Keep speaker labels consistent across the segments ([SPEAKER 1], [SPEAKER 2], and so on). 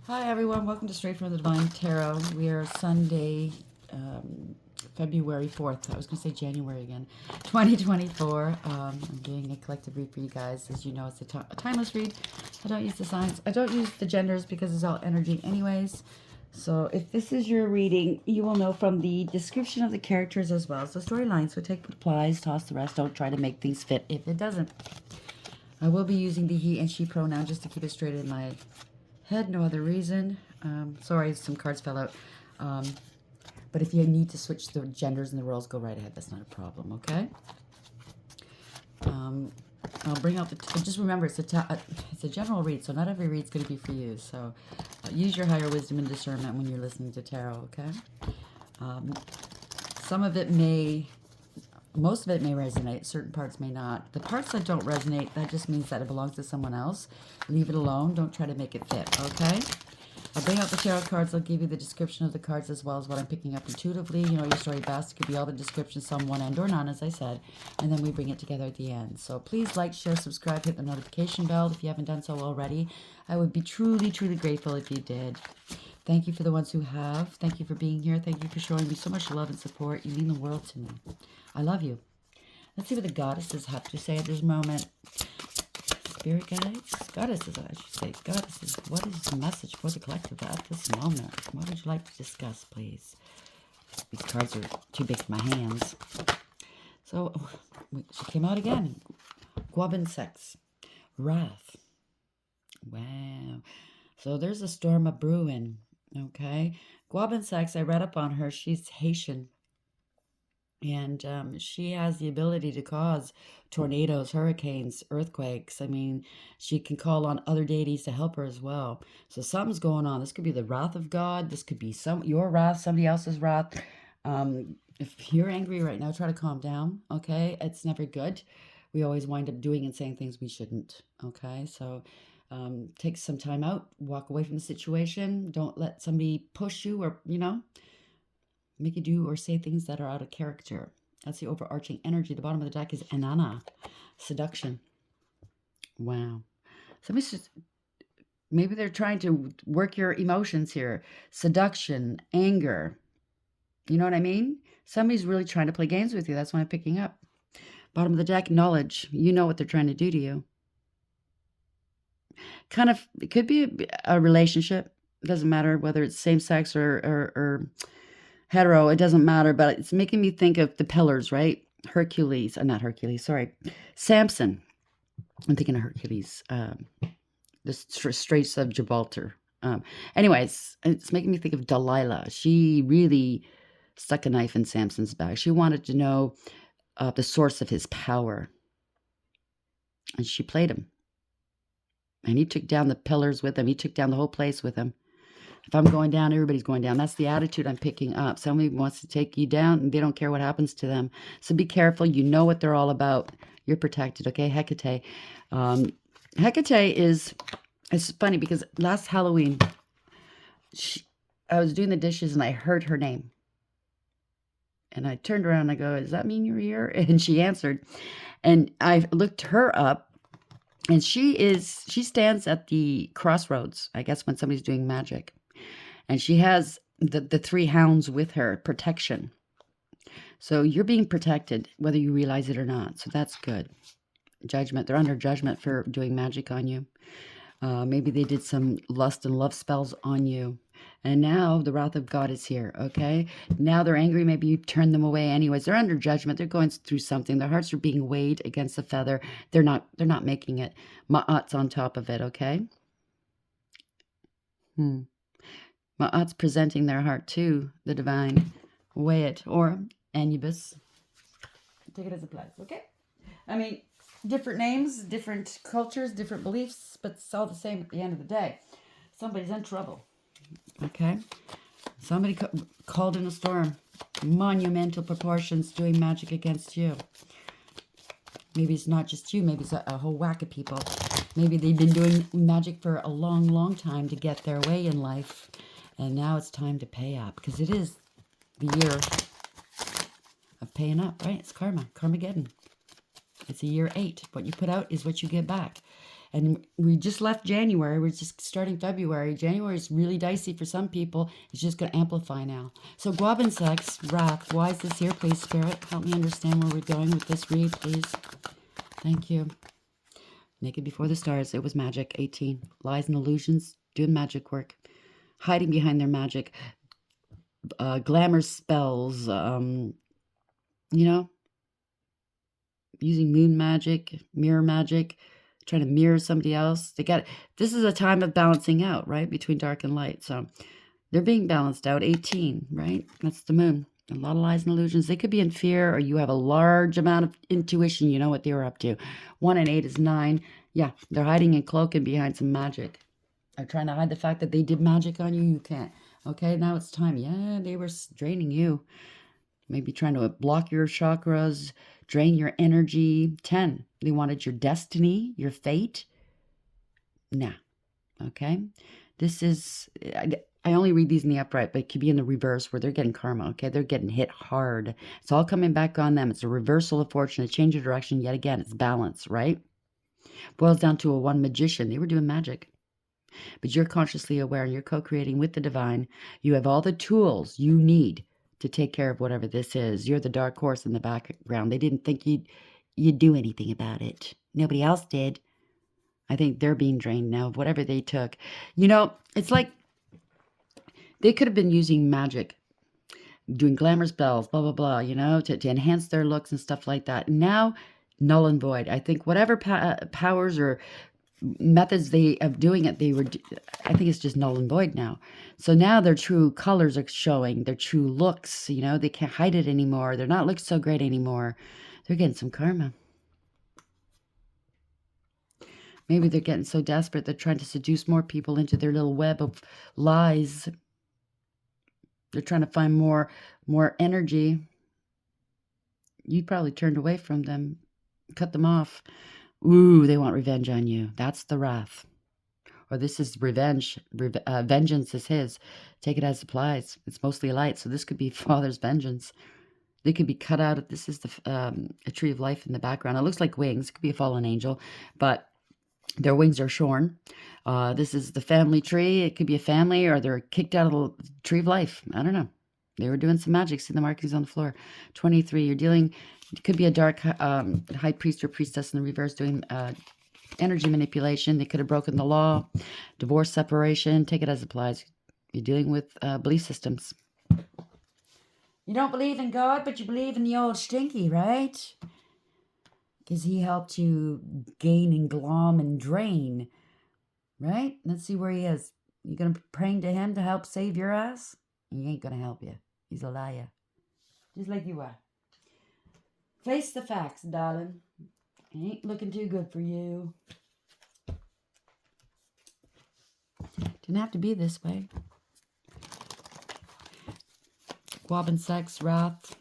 [SPEAKER 1] Hi everyone, welcome to Straight from the Divine Tarot. We are Sunday, February 4th. I was going to say January again. 2024. I'm doing a collective read for you guys. As you know, it's a timeless read. I don't use the signs. I don't use the genders because it's all energy anyways. So if this is your reading, you will know from the description of the characters as well as the storyline. So take what applies, toss the rest. Don't try to make things fit if it doesn't. I will be using the he and she pronoun just to keep it straight in my head, no other reason. Sorry, some cards fell out. But if you need to switch the genders and the roles, go right ahead. That's not a problem, okay? I'll bring out the... just remember, it's a general read, so not every read's going to be for you. So use your higher wisdom and discernment when you're listening to tarot, okay? Some of it may... Most of it may resonate. Certain parts may not. The parts that don't resonate, that just means that it belongs to someone else. Leave it alone. Don't try to make it fit, okay? I'll bring out the tarot cards. I'll give you the description of the cards as well as what I'm picking up intuitively. You know your story best. It could be all the descriptions, some one and or none, as I said. And then we bring it together at the end. So please like, share, subscribe, hit the notification bell if you haven't done so already. I would be truly, truly grateful if you did. Thank you for the ones who have. Thank you for being here. Thank you for showing me so much love and support. You mean the world to me. I love you. Let's see what the goddesses have to say at this moment. Spirit guides? Goddesses, I should say. Goddesses, what is the message for the collective at this moment? What would you like to discuss, please? These cards are too big for my hands. So, she came out again. Guabin sex. Wrath. Wow. So there's a storm of brewing. Okay. Guabin sex, I read up on her. She's Haitian. And she has the ability to cause tornadoes, hurricanes, earthquakes. I mean, she can call on other deities to help her as well. So something's going on. This could be the wrath of God. This could be your wrath, somebody else's wrath. If you're angry right now, try to calm down, okay? It's never good. We always wind up doing and saying things we shouldn't, okay? So take some time out. Walk away from the situation. Don't let somebody push you or, make you do or say things that are out of character. That's the overarching energy. The bottom of the deck is Anana, seduction. Wow. Somebody's just, maybe they're trying to work your emotions here. Seduction, anger. You know what I mean? Somebody's really trying to play games with you. That's what I'm picking up. Bottom of the deck, knowledge. You know what they're trying to do to you. Kind of, it could be a relationship. It doesn't matter whether it's same sex or hetero, it doesn't matter, but it's making me think of the pillars, right? Hercules, not Hercules, sorry. Samson. I'm thinking of Hercules. The Straits of Gibraltar. Anyways, it's making me think of Delilah. She really stuck a knife in Samson's back. She wanted to know the source of his power. And she played him. And he took down the pillars with him. He took down the whole place with him. If I'm going down, everybody's going down. That's the attitude I'm picking up. Somebody wants to take you down, and they don't care what happens to them. So be careful. You know what they're all about. You're protected, okay? Hecate. Hecate is, it's funny because last Halloween, I was doing the dishes, and I heard her name. And I turned around, and I go, does that mean you're here? And she answered. And I looked her up. And she stands at the crossroads, I guess, when somebody's doing magic. And she has the three hounds with her, protection. So you're being protected, whether you realize it or not. So that's good. Judgment. They're under judgment for doing magic on you. Maybe they did some lust and love spells on you. And now the wrath of God is here, okay? Now they're angry. Maybe you turn them away anyways. They're under judgment. They're going through something. Their hearts are being weighed against the feather. They're not making it. Ma'at's on top of it, okay? Ma'at's presenting their heart to the divine. Weigh it. Or Anubis. Take it as a plus, okay? I mean, different names, different cultures, different beliefs, but it's all the same at the end of the day. Somebody's in trouble. Okay? Somebody called in a storm. Monumental proportions doing magic against you. Maybe it's not just you. Maybe it's a whole whack of people. Maybe they've been doing magic for a long, long time to get their way in life. And now it's time to pay up. Because it is the year of paying up, right? It's karma. Carmageddon. It's a year 8. What you put out is what you get back. And we just left January. We're just starting February. January is really dicey for some people. It's just going to amplify now. So Guab and Sex, Wrath. Why is this here, please, Spirit? Help me understand where we're going with this read, please. Thank you. Naked Before the Stars. It was magic. 18. Lies and illusions. Doing magic work. Hiding behind their magic. Glamour spells. You know, using moon magic, mirror magic, trying to mirror somebody else. This is a time of balancing out, right? Between dark and light. So they're being balanced out. 18, right? That's the moon. A lot of lies and illusions. They could be in fear, or you have a large amount of intuition. You know what they were up to. 1 and 8 is 9. Yeah, they're hiding and cloaking behind some magic. They're trying to hide the fact that they did magic on you. You can't. Okay, now it's time. Yeah, they were draining you. Maybe trying to block your chakras, drain your energy. 10, they wanted your destiny, your fate. Nah, okay? This is, I only read these in the upright, but it could be in the reverse where they're getting karma, okay? They're getting hit hard. It's all coming back on them. It's a reversal of fortune, a change of direction. Yet again, it's balance, right? Boils down to a one magician. They were doing magic. But you're consciously aware and you're co-creating with the divine. You have all the tools you need to take care of whatever this is. You're the dark horse in the background. They didn't think you'd do anything about it. Nobody else did. I think they're being drained now of whatever they took. You know, it's like they could have been using magic, doing glamour spells, blah, blah, blah, you know, to enhance their looks and stuff like that. Now, null and void. I think whatever powers or methods of doing it, I think it's just null and void now. So now their true colors are showing, their true looks, you know, they can't hide it anymore. They're not looking so great anymore. They're getting some karma. Maybe they're getting so desperate they're trying to seduce more people into their little web of lies. They're trying to find more energy. You probably turned away from them, cut them off. Ooh, they want revenge on you. That's the wrath. Or this is revenge. Vengeance is his. Take it as supplies. It's mostly light, so this could be Father's vengeance. They could be cut out. This is a tree of life in the background. It looks like wings. It could be a fallen angel, but their wings are shorn. This is the family tree. It could be a family, or they're kicked out of the tree of life. I don't know. They were doing some magic. See the markings on the floor. 23. You're dealing. It could be a dark high priest or priestess in the reverse doing energy manipulation. They could have broken the law, divorce, separation. Take it as applies. You're dealing with belief systems. You don't believe in God, but you believe in the old stinky, right? Because he helped you gain and glom and drain, right? Let's see where he is. You going to be praying to him to help save your ass? He ain't going to help you. He's a liar. Just like you are. Face the facts, darling. Ain't looking too good for you. Didn't have to be this way. Guab and Sex, Wrath.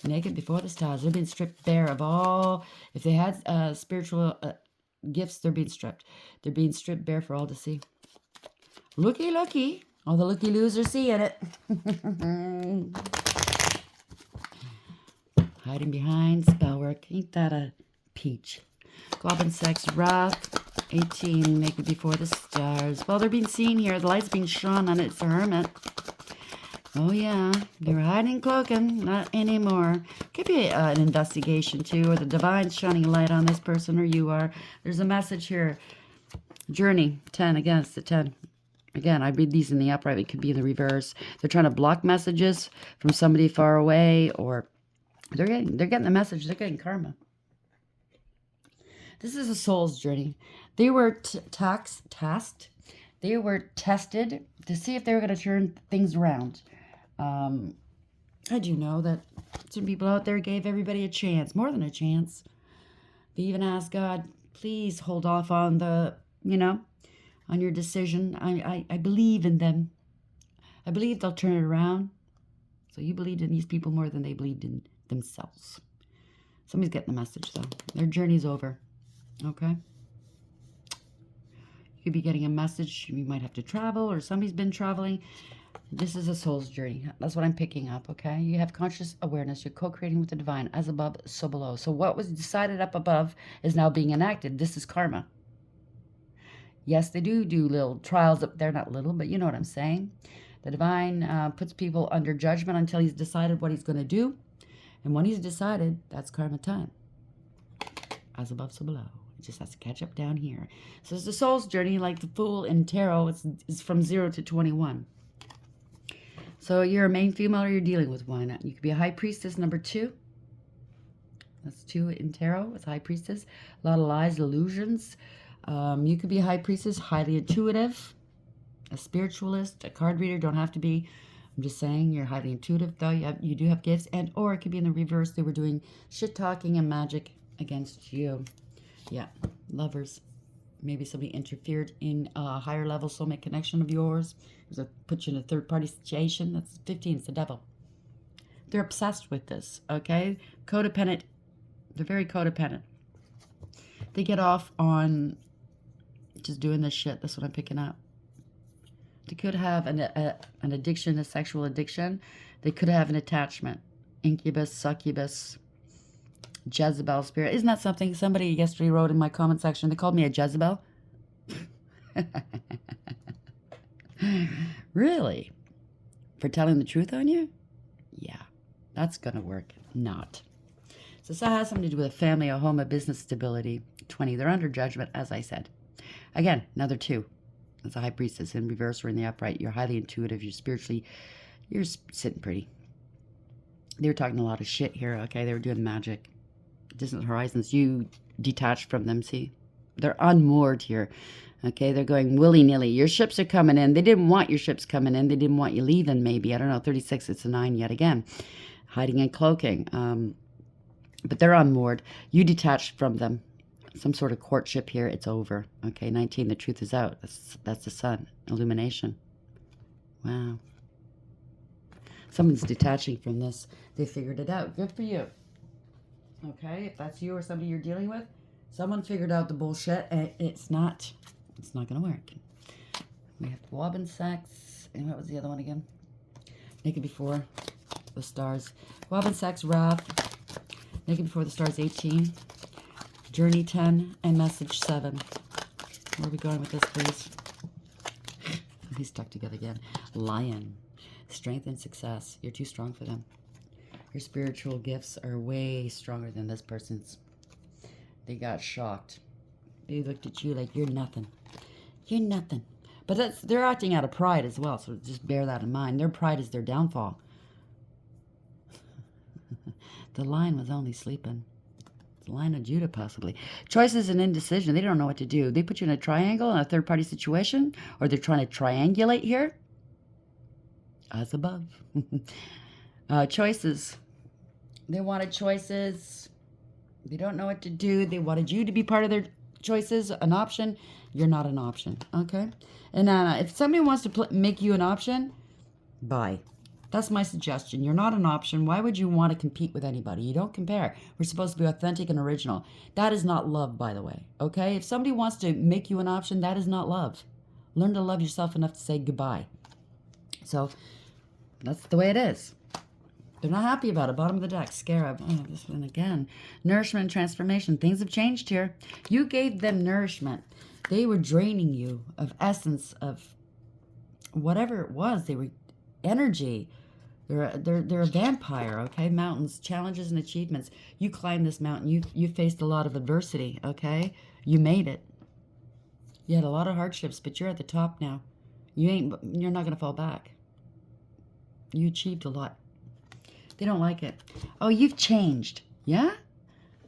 [SPEAKER 1] Naked Before the Stars. They're being stripped bare of all. If they had spiritual gifts, they're being stripped. They're being stripped bare for all to see. Looky, looky. All the looky-loos are seeing it. Hiding behind spellwork. Ain't that a peach? Guab and Sex, Wrath. 18. Naked Before the Stars. Well, they're being seen here. The light's being shone on it. It's a hermit. Oh, yeah. They were hiding and cloaking. Not anymore. Could be an investigation, too, or the divine's shining a light on this person, or you are. There's a message here. Journey. 10. Again, it's the 10. Again, I read these in the upright. It could be in the reverse. They're trying to block messages from somebody far away, or they're getting the message. They're getting karma. This is a soul's journey. They were tasked. They were tested to see if they were going to turn things around. I do know that some people out there gave everybody a chance, more than a chance. They even asked God, please hold off on on your decision. I believe in them. I believe they'll turn it around. So you believed in these people more than they believed in themselves. Somebody's getting the message, though. Their journey's over. Okay? You could be getting a message. You might have to travel, or somebody's been traveling. This is a soul's journey. That's what I'm picking up, okay? You have conscious awareness. You're co-creating with the divine, as above, so below. So what was decided up above is now being enacted. This is karma. Yes, they do little trials up there, not little, but you know what I'm saying. The divine puts people under judgment until he's decided what he's going to do. And when he's decided, that's karma time. As above, so below. It just has to catch up down here. So it's the soul's journey, like the Fool in Tarot. It's from 0 to 21. So you're a main female or you're dealing with one. You could be a high priestess, number 2. That's 2 in tarot. It's high priestess. A lot of lies, illusions. You could be a high priestess, highly intuitive, a spiritualist, a card reader. Don't have to be. I'm just saying you're highly intuitive, though. You do have gifts. And or it could be in the reverse. They were doing shit-talking and magic against you. Yeah, lovers. Maybe somebody interfered in a higher level soulmate connection of yours. It put you in a third-party situation. That's 15. It's the devil. They're obsessed with this, okay? Codependent. They're very codependent. They get off on just doing this shit. That's what I'm picking up. They could have an addiction, a sexual addiction. They could have an attachment. Incubus, succubus, Jezebel spirit. Isn't that something somebody yesterday wrote in my comment section? They called me a Jezebel. Really? For telling the truth on you? Yeah, that's going to work. Not. So that has something to do with a family, a home, a business stability. 20. They're under judgment, as I said. Again, another 2. That's a high priestess in reverse or in the upright. You're highly intuitive. You're sitting pretty. They were talking a lot of shit here, okay? They were doing magic. Distant horizons. You detached from them, see? They're unmoored here, okay? They're going willy-nilly. Your ships are coming in. They didn't want your ships coming in. They didn't want you leaving, maybe. I don't know. 36, it's a 9 yet again. Hiding and cloaking. But they're unmoored. You detached from them. Some sort of courtship here. It's over. Okay, 19, the truth is out. That's the sun. Illumination. Wow. Someone's detaching from this. They figured it out. Good for you. Okay, if that's you or somebody you're dealing with, someone figured out the bullshit, and it's not going to work. We have Wobbin Sex, and what was the other one again? Naked Before the Stars. Wobbin Sex, Wrath. Naked Before the Stars, 18. Journey, 10, and Message, 7. Where are we going with this, please? He's stuck together again. Lion. Strength and success. You're too strong for them. Your spiritual gifts are way stronger than this person's. They got shocked. They looked at you like, you're nothing. You're nothing. But they're acting out of pride as well, so just bear that in mind. Their pride is their downfall. The lion was only sleeping. The Lion of Judah, possibly. Choices and indecision. They don't know what to do. They put you in a triangle in a third-party situation, or they're trying to triangulate here. As above. Choices. They wanted choices. They don't know what to do. They wanted you to be part of their choices, an option. You're not an option, okay? And if somebody wants to make you an option, bye. That's my suggestion. You're not an option. Why would you want to compete with anybody? You don't compare. We're supposed to be authentic and original. That is not love, by the way, okay? If somebody wants to make you an option, that is not love. Learn to love yourself enough to say goodbye. So that's the way it is. They're not happy about it. Bottom of the deck, Scarab. Oh, this one again. Nourishment and transformation. Things have changed here. You gave them nourishment. They were draining you of essence, of whatever it was. They were energy. They're a vampire, okay? Mountains, challenges and achievements. You climbed this mountain. You faced a lot of adversity, okay? You made it. You had a lot of hardships, but you're at the top now. You're not going to fall back. You achieved a lot. They don't like it. Oh, you've changed. Yeah?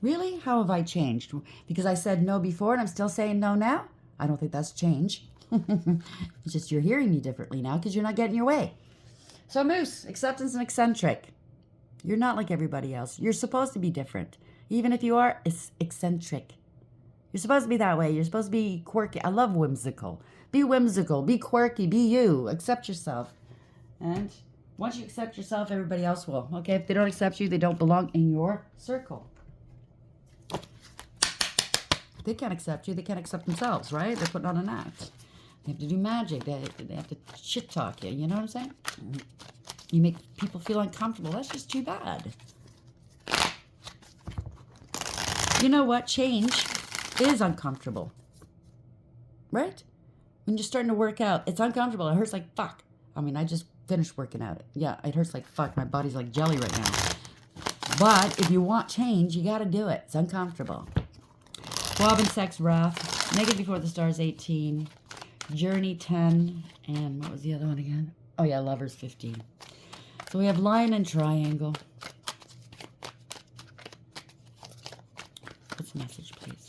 [SPEAKER 1] Really? How have I changed? Because I said no before and I'm still saying no now? I don't think that's change. It's just you're hearing me differently now because you're not getting your way. So Moose, acceptance and eccentric. You're not like everybody else. You're supposed to be different. Even if you are eccentric. You're supposed to be that way. You're supposed to be quirky. I love whimsical. Be whimsical. Be quirky. Be you. Accept yourself. And once you accept yourself, everybody else will. Okay? If they don't accept you, they don't belong in your circle. If they can't accept you, they can't accept themselves, right? They're putting on an act. They have to do magic. They have to shit talk you. You know what I'm saying? You make people feel uncomfortable. That's just too bad. You know what? Change is uncomfortable. Right? when you're starting to work out, it's uncomfortable. It hurts like fuck. I mean, I just finished working out. Yeah, it hurts like fuck. My body's like jelly right now. But if you want change, you got to do it. It's uncomfortable. 12 in sex, wrath. Naked before the stars, 18. Journey, 10. And what was the other one again? Oh, yeah, lovers, 15. So we have lion and triangle. What's the message, please?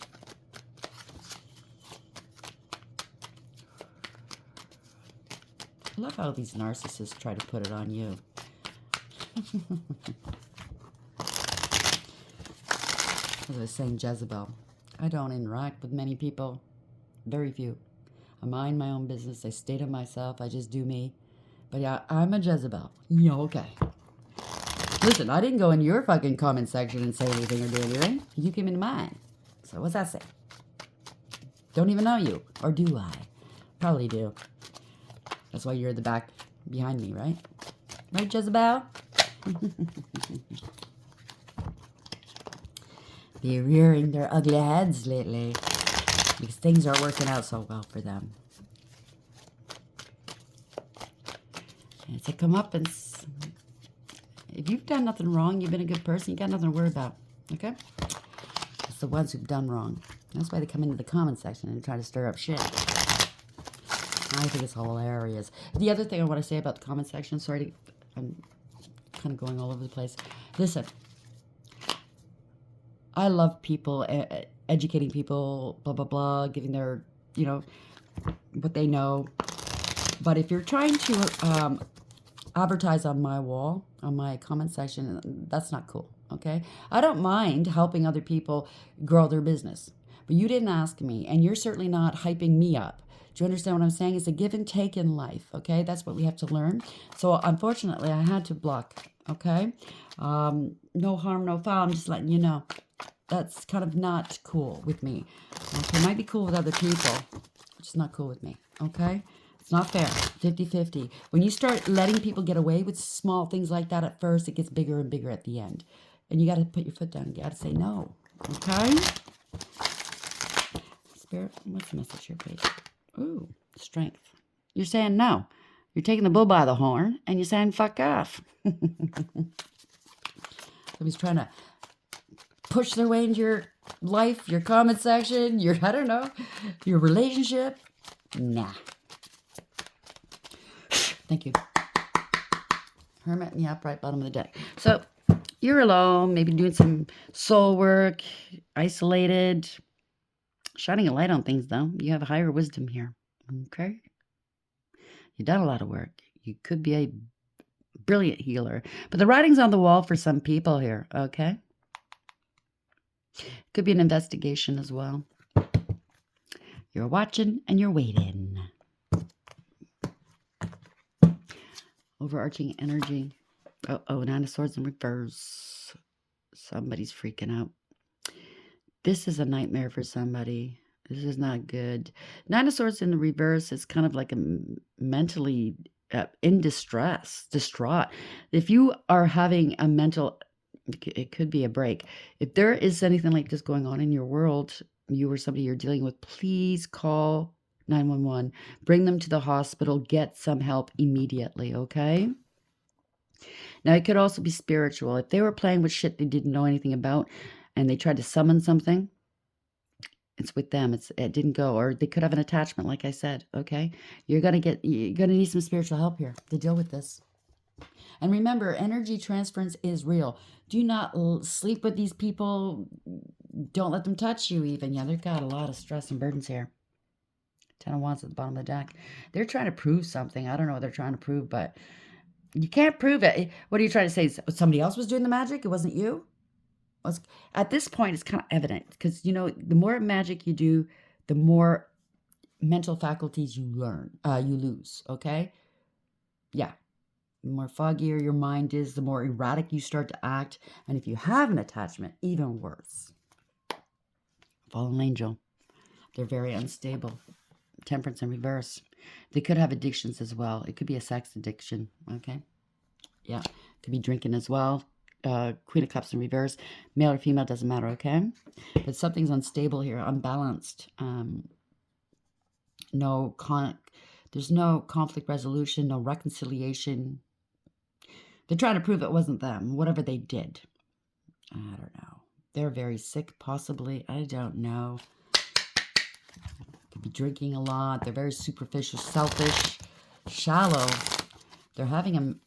[SPEAKER 1] I love how these narcissists try to put it on you. As I was saying, Jezebel. I don't interact with many people. Very few. I mind my own business. I stay to myself. I just do me. But yeah, I'm a Jezebel. Yeah, okay. Listen, I didn't go in your fucking comment section and say anything or do anything. You came into mine. So what's that say? Don't even know you. Or do I? Probably do. That's why you're at the back behind me, right? Right, Jezebel? They're rearing their ugly heads lately because things aren't working out so well for them. And it's a comeuppance. If you've done nothing wrong, you've been a good person, you got nothing to worry about. Okay? It's the ones who've done wrong. That's why they come into the comment section and try to stir up shit. I think it's hilarious. The other thing I want to say about the comment section, sorry, I'm kind of going all over the place. Listen, I love people, educating people, blah, blah, blah, giving their, you know, what they know. But if you're trying to advertise on my wall, on my comment section, that's not cool, okay? I don't mind helping other people grow their business. But you didn't ask me, and you're certainly not hyping me up. Do you understand what I'm saying? It's a give and take in life, okay? That's what we have to learn. So, unfortunately, I had to block, okay? No harm, no foul. I'm just letting you know. That's kind of not cool with me. Okay, it might be cool with other people. It's just not cool with me, okay? It's not fair. 50-50. When you start letting people get away with small things like that at first, it gets bigger and bigger at the end. And you got to put your foot down. You got to say no, okay? Spirit, what's the message here, please? Ooh, strength. You're saying no. You're taking the bull by the horn, and you're saying fuck off. Somebody's trying to push their way into your life, your comment section, your, I don't know, your relationship. Nah. Thank you. Hermit in the upright bottom of the deck. So, you're alone, maybe doing some soul work, isolated, shining a light on things, though. You have higher wisdom here. Okay? You've done a lot of work. You could be a brilliant healer. But the writing's on the wall for some people here, okay? Could be an investigation as well. You're watching and you're waiting. Overarching energy. Oh, Nine of Swords in reverse. Somebody's freaking out. This is a nightmare for somebody. This is not good. Nine of Swords in the reverse is kind of like a mentally in distress, distraught. If you are having a mental, it could be a break. If there is anything like this going on in your world, you or somebody you're dealing with, please call 911. Bring them to the hospital. Get some help immediately, okay? Now, it could also be spiritual. If they were playing with shit they didn't know anything about and they tried to summon something, it's with them. It didn't go. Or they could have an attachment, like I said, okay? You're gonna need some spiritual help here to deal with this. And remember, energy transference is real. Do not sleep with these people. Don't let them touch you even. Yeah, they've got a lot of stress and burdens here. 10 of Wands at the bottom of the deck. They're trying to prove something. I don't know what they're trying to prove, but you can't prove it. What are you trying to say? Somebody else was doing the magic? It wasn't you? At this point, it's kind of evident because, you know, the more magic you do, the more mental faculties you lose, okay? Yeah. The more foggier your mind is, the more erratic you start to act. And if you have an attachment, even worse. Fallen angel. They're very unstable. Temperance in reverse. They could have addictions as well. It could be a sex addiction, okay? Yeah. Could be drinking as well. Queen of Cups in reverse. Male or female, doesn't matter, okay? But something's unstable here, unbalanced. There's no conflict resolution, no reconciliation. They're trying to prove it wasn't them, whatever they did. I don't know. They're very sick, possibly. I don't know. Could be drinking a lot. They're very superficial, selfish, shallow. They're having an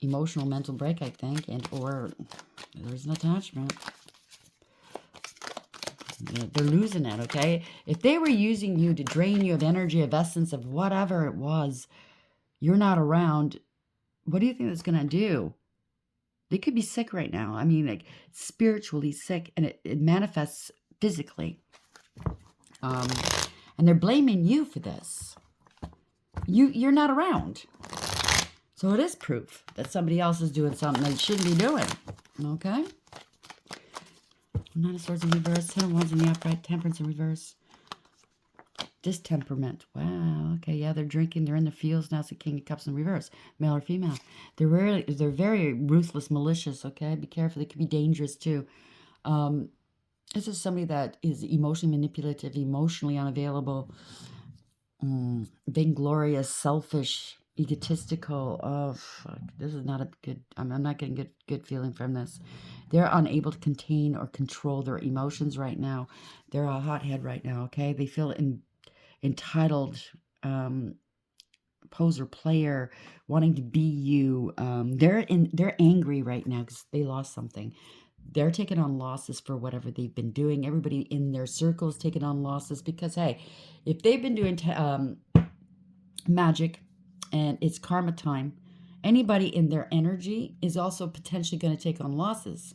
[SPEAKER 1] emotional mental break, I think, or there's an attachment. They're losing it, okay? If they were using you to drain you of energy, of essence, of whatever it was, you're not around, what do you think that's going to do? They could be sick right now. I mean, like, spiritually sick, and it manifests physically. And they're blaming you for this. You're not around. So it is proof that somebody else is doing something they shouldn't be doing. Okay? Nine of Swords in reverse, Ten of Wands in the upright, Temperance in reverse. Distemperament. Wow. Okay, yeah, they're drinking. They're in the fields. Now it's the King of Cups in reverse. Male or female. They're very ruthless, malicious, okay? Be careful. They could be dangerous, too. This is somebody that is emotionally manipulative, emotionally unavailable, vainglorious, selfish, egotistical. Oh, fuck. This is not a good... I'm not getting good feeling from this. They're unable to contain or control their emotions right now. They're a hothead right now, okay? They feel entitled, poser player, wanting to be you. They're angry right now because they lost something. They're taking on losses for whatever they've been doing. Everybody in their circle is taking on losses because, hey, if they've been doing magic and it's karma time, anybody in their energy is also potentially going to take on losses.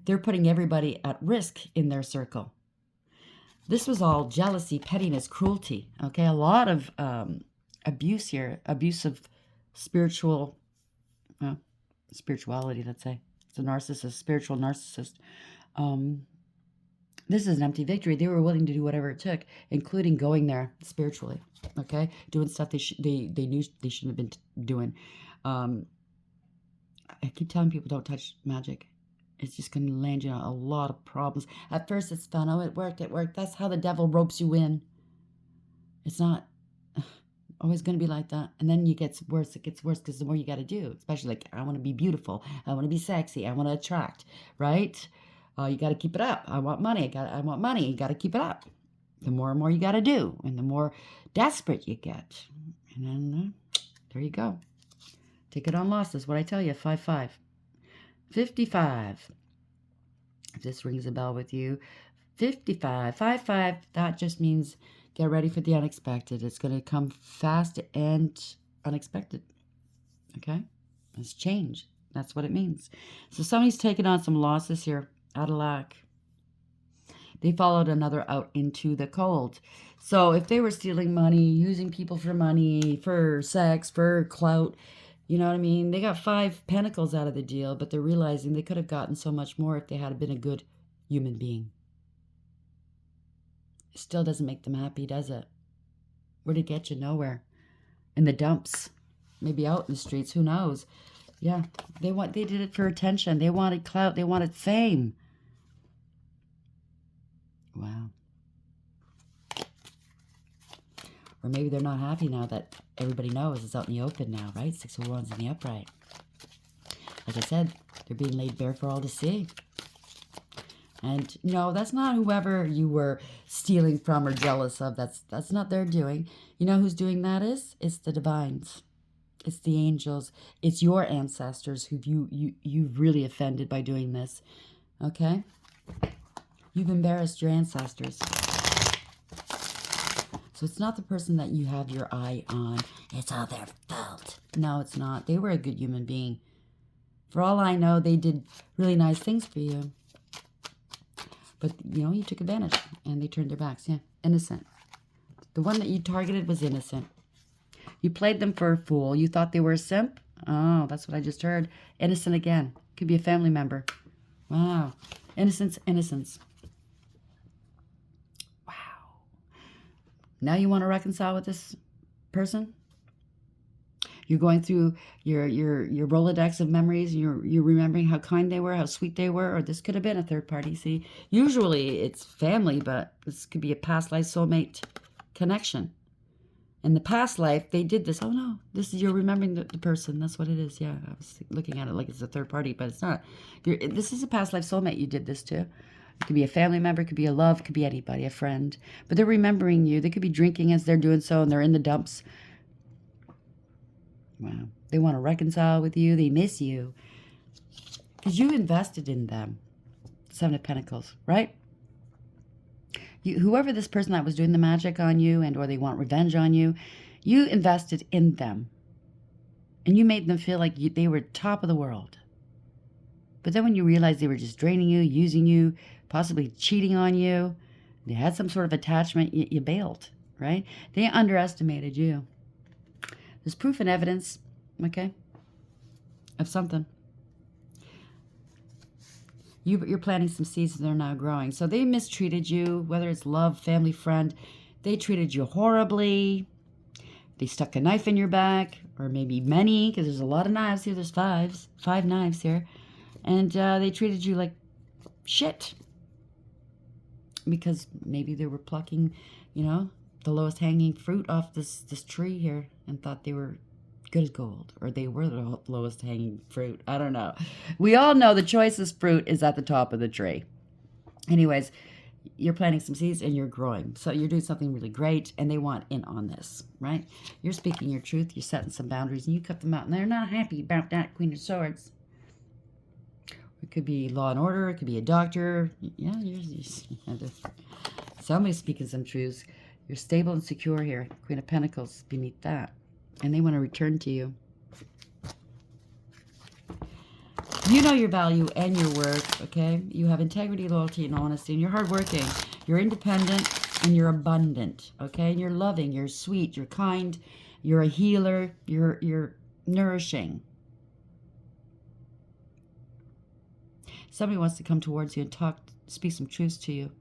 [SPEAKER 1] They're putting everybody at risk in their circle. This was all jealousy, pettiness, cruelty. Okay, a lot of abuse here, abusive spirituality, let's say. It's a narcissist, spiritual narcissist. This is an empty victory. They were willing to do whatever it took, including going there spiritually. Okay, doing stuff they knew they shouldn't have been doing. I keep telling people don't touch magic. It's just going to land you on a lot of problems. At first, it's fun. Oh, it worked. That's how the devil ropes you in. It's not always going to be like that. And then it gets worse. It gets worse because the more you got to do, especially like, I want to be beautiful. I want to be sexy. I want to attract, right? You got to keep it up. I want money. I want money. You got to keep it up. The more and more you got to do, and the more desperate you get. And then there you go. Ticket on losses. What I tell you, 5-5. 55. If this rings a bell with you, 55, 5-5, that just means get ready for the unexpected. It's going to come fast and unexpected. Okay? It's change. That's what it means. So somebody's taking on some losses here out of luck. They followed another out into the cold. So if they were stealing money, using people for money, for sex, for clout, you know what I mean? They got 5 pentacles out of the deal, but they're realizing they could have gotten so much more if they had been a good human being. It still doesn't make them happy, does it? Where'd it get you? Nowhere. In the dumps. Maybe out in the streets. Who knows? Yeah. They did it for attention. They wanted clout. They wanted fame. Wow. Or maybe they're not happy now that everybody knows it's out in the open now, right? 6 of Wands in the upright. Like I said, they're being laid bare for all to see. And, no, that's not whoever you were stealing from or jealous of. That's not their doing. You know who's doing that is? It's the divines. It's the angels. It's your ancestors who you've really offended by doing this. Okay? You've embarrassed your ancestors. So it's not the person that you have your eye on. It's all their fault. No, it's not. They were a good human being. For all I know, they did really nice things for you. But, you took advantage. And they turned their backs. Yeah, innocent. The one that you targeted was innocent. You played them for a fool. You thought they were a simp? Oh, that's what I just heard. Innocent again. Could be a family member. Wow. Innocence, innocence. Now you want to reconcile with this person? You're going through your Rolodex of memories. You're remembering how kind they were, how sweet they were, or this could have been a third party. See, usually it's family, but this could be a past life soulmate, connection. In the past life, they did this. Oh, no. You're remembering the person. That's what it is. Yeah, I was looking at it like it's a third party, but it's not. This is a past life soulmate you did this to. It could be a family member. It could be a love. It could be anybody, a friend. But they're remembering you. They could be drinking as they're doing so, and they're in the dumps. Wow. They want to reconcile with you. They miss you. Because you invested in them. Seven of Pentacles, right? Whoever this person that was doing the magic on you and or they want revenge on you, you invested in them. And you made them feel like they were top of the world. But then when you realized they were just draining you, using you, possibly cheating on you, they had some sort of attachment, you bailed, right? They underestimated you. There's proof and evidence, okay, of something. You're planting some seeds and they're now growing. So they mistreated you, whether it's love, family, friend. They treated you horribly. They stuck a knife in your back, or maybe many, because there's a lot of knives here. There's five knives here. And they treated you like shit. Because maybe they were plucking, the lowest hanging fruit off this tree here and thought they were good as gold, or they were the lowest hanging fruit. I don't know. We all know the choicest fruit is at the top of the tree. Anyways, you're planting some seeds and you're growing. So you're doing something really great and they want in on this, right? You're speaking your truth. You're setting some boundaries and you cut them out and they're not happy about that, Queen of Swords. It could be law and order. It could be a doctor. Yeah, somebody's speaking some truths. You're stable and secure here. Queen of Pentacles beneath that. And they want to return to you. You know your value and your worth, okay? You have integrity, loyalty, and honesty, and you're hardworking. You're independent, and you're abundant, okay? And you're loving, you're sweet, you're kind, you're a healer, you're nourishing. Somebody wants to come towards you and speak some truths to you.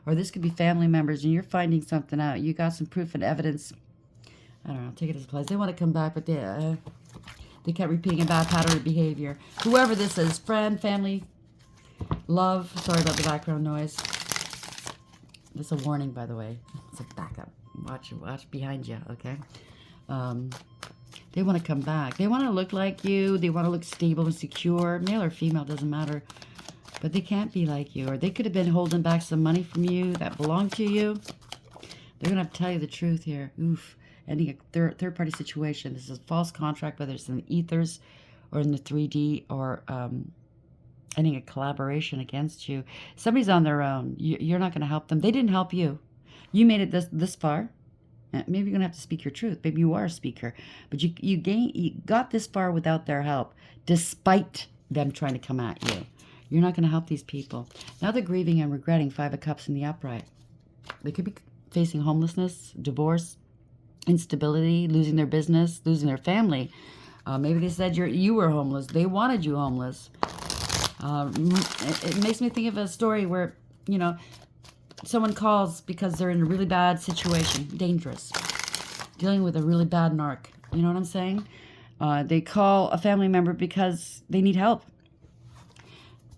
[SPEAKER 1] Or this could be family members, and you're finding something out. You got some proof and evidence. I don't know, take it as a place. They want to come back, but they kept repeating a bad pattern of behavior. Whoever this is, friend, family, love. Sorry about the background noise. It's a warning, by the way. It's a backup. Watch behind you, okay? They want to come back. They want to look like you. They want to look stable and secure. Male or female, doesn't matter. But they can't be like you. Or they could have been holding back some money from you that belonged to you. They're going to have to tell you the truth here. Oof. Ending a third-party situation. This is a false contract, whether it's in the ethers or in the 3D, or ending a collaboration against you. Somebody's on their own. You're not going to help them. They didn't help you. You made it this far. Maybe you're going to have to speak your truth. Maybe you are a speaker. But you got this far without their help, despite them trying to come at you. You're not going to help these people. Now they're grieving and regretting. 5 of Cups in the upright. They could be facing homelessness, divorce, instability, losing their business, losing their family. Maybe they said you were homeless. They wanted you homeless. It makes me think of a story where, someone calls because they're in a really bad situation, dangerous, dealing with a really bad narc. You know what I'm saying? They call a family member because they need help.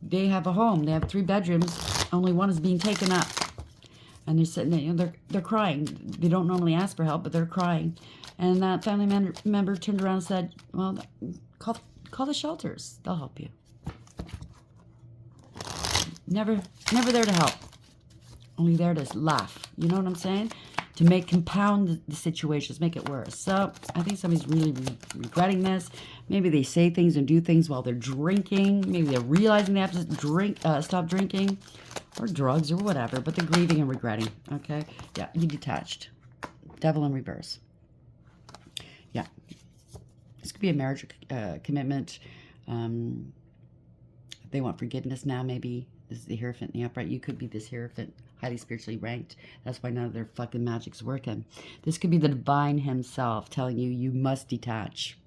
[SPEAKER 1] They have a home. They have 3 bedrooms. Only one is being taken up. And they're sitting there, they're crying. They don't normally ask for help, but they're crying. And that family member turned around and said, well, call the shelters. They'll help you. Never there to help. Only there to laugh. You know what I'm saying? To compound the situations, make it worse. So I think somebody's really regretting this. Maybe they say things and do things while they're drinking. Maybe they're realizing they have to stop drinking, or drugs, or whatever. But they're grieving and regretting. Okay? Yeah, you detached. Devil in reverse. Yeah. This could be a marriage commitment. They want forgiveness now, maybe. This is the Hierophant in the upright. You could be this Hierophant, highly spiritually ranked. That's why none of their fucking magic's working. This could be the divine himself telling you must detach.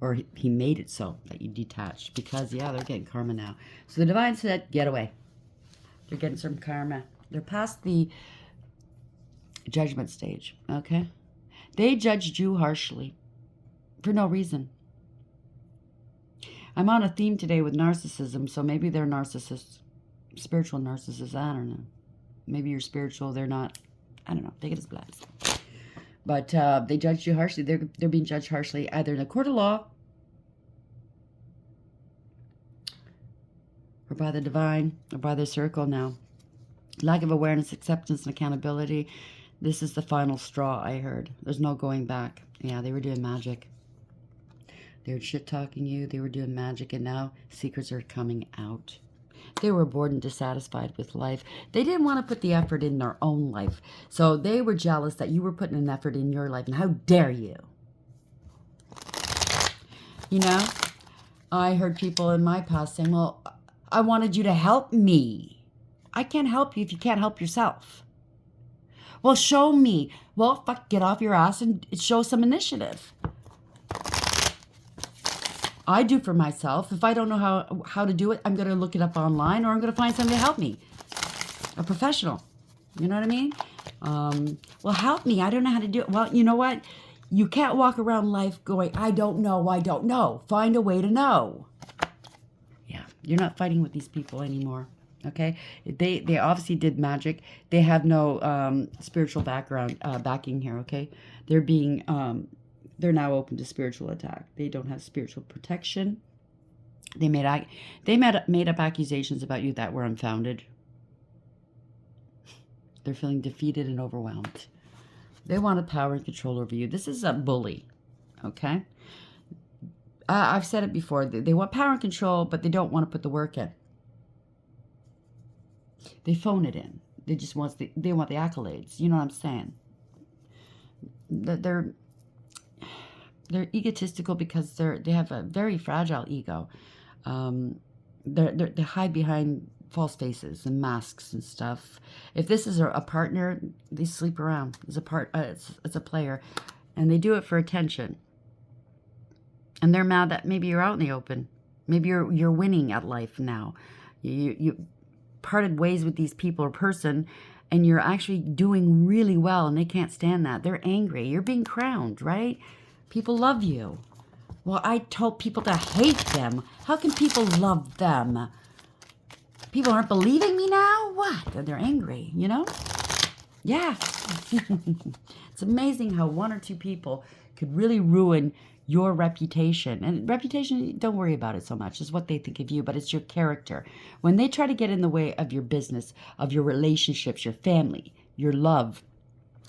[SPEAKER 1] Or he made it so that you detach. Because, yeah, they're getting karma now. So the divine said, get away. They're getting some karma. They're past the judgment stage, okay? They judged you harshly for no reason. I'm on a theme today with narcissism, so maybe they're narcissists. Spiritual narcissists, I don't know. Maybe you're spiritual, they're not. I don't know. Take it as blessed. But they judged you harshly. They're being judged harshly either in a court of law or by the divine or by the circle now. Lack of awareness, acceptance, and accountability. This is the final straw, I heard. There's no going back. Yeah, they were doing magic. They were shit-talking you. They were doing magic, and now secrets are coming out. They were bored and dissatisfied with life. They didn't want to put the effort in their own life. So they were jealous that you were putting an effort in your life. And how dare you? You know, I heard people in my past saying, well, I wanted you to help me. I can't help you if you can't help yourself. Well, show me. Well, fuck, get off your ass and show some initiative. I do for myself. If I don't know how to do it, I'm going to look it up online, or I'm going to find somebody to help me. A professional. You know what I mean? Well, help me. I don't know how to do it. Well, you know what? You can't walk around life going, I don't know, I don't know. Find a way to know. Yeah, you're not fighting with these people anymore. Okay? They obviously did magic. They have no spiritual background backing here, okay? They're now open to spiritual attack. They don't have spiritual protection. They made up accusations about you that were unfounded. They're feeling defeated and overwhelmed. They want a power and control over you. This is a bully, okay? I've said it before. They want power and control, but they don't want to put the work in. They phone it in. They want the accolades. You know what I'm saying? They're egotistical because they have a very fragile ego. They hide behind false faces and masks and stuff. If this is a partner, they sleep around. It's a player, and they do it for attention. And they're mad that maybe you're out in the open. Maybe you're winning at life now. You parted ways with these people or person, and you're actually doing really well, and they can't stand that. They're angry. You're being crowned, right? People love you. Well, I told people to hate them. How can people love them? People aren't believing me now? What? They're angry, you know? Yeah. It's amazing how one or two people could really ruin your reputation. And reputation, don't worry about it so much. It's what they think of you, but it's your character. When they try to get in the way of your business, of your relationships, your family, your love,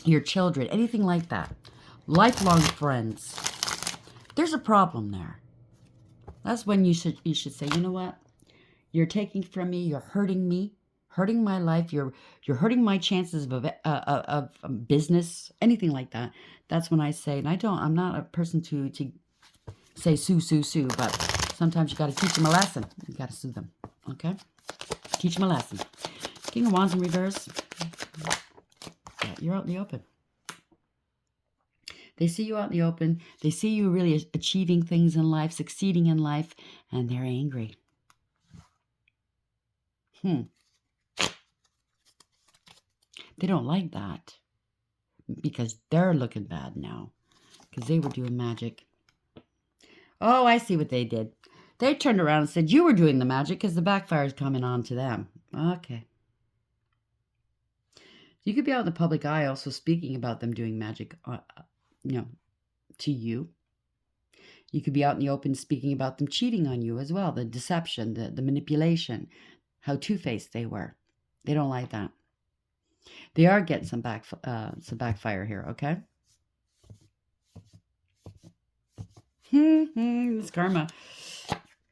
[SPEAKER 1] your children, anything like that, lifelong friends, there's a problem there. That's when you should say, you know what? You're taking from me. You're hurting me, hurting my life. You're hurting my chances of business, anything like that. That's when I say, and I'm not a person to say sue, but sometimes you got to teach them a lesson. You got to sue them, okay? Teach them a lesson. King of Wands in reverse. Yeah, you're out in the open. They see you out in the open. They see you really achieving things in life, succeeding in life, and they're angry. They don't like that because they're looking bad now because they were doing magic. Oh, I see what they did. They turned around and said you were doing the magic because the backfire is coming on to them. Okay. You could be out in the public eye also speaking about them doing magic, to you. You could be out in the open speaking about them cheating on you as well, the deception, the manipulation, how two-faced they were. They don't like that. They are getting some backfire here, okay? It's karma.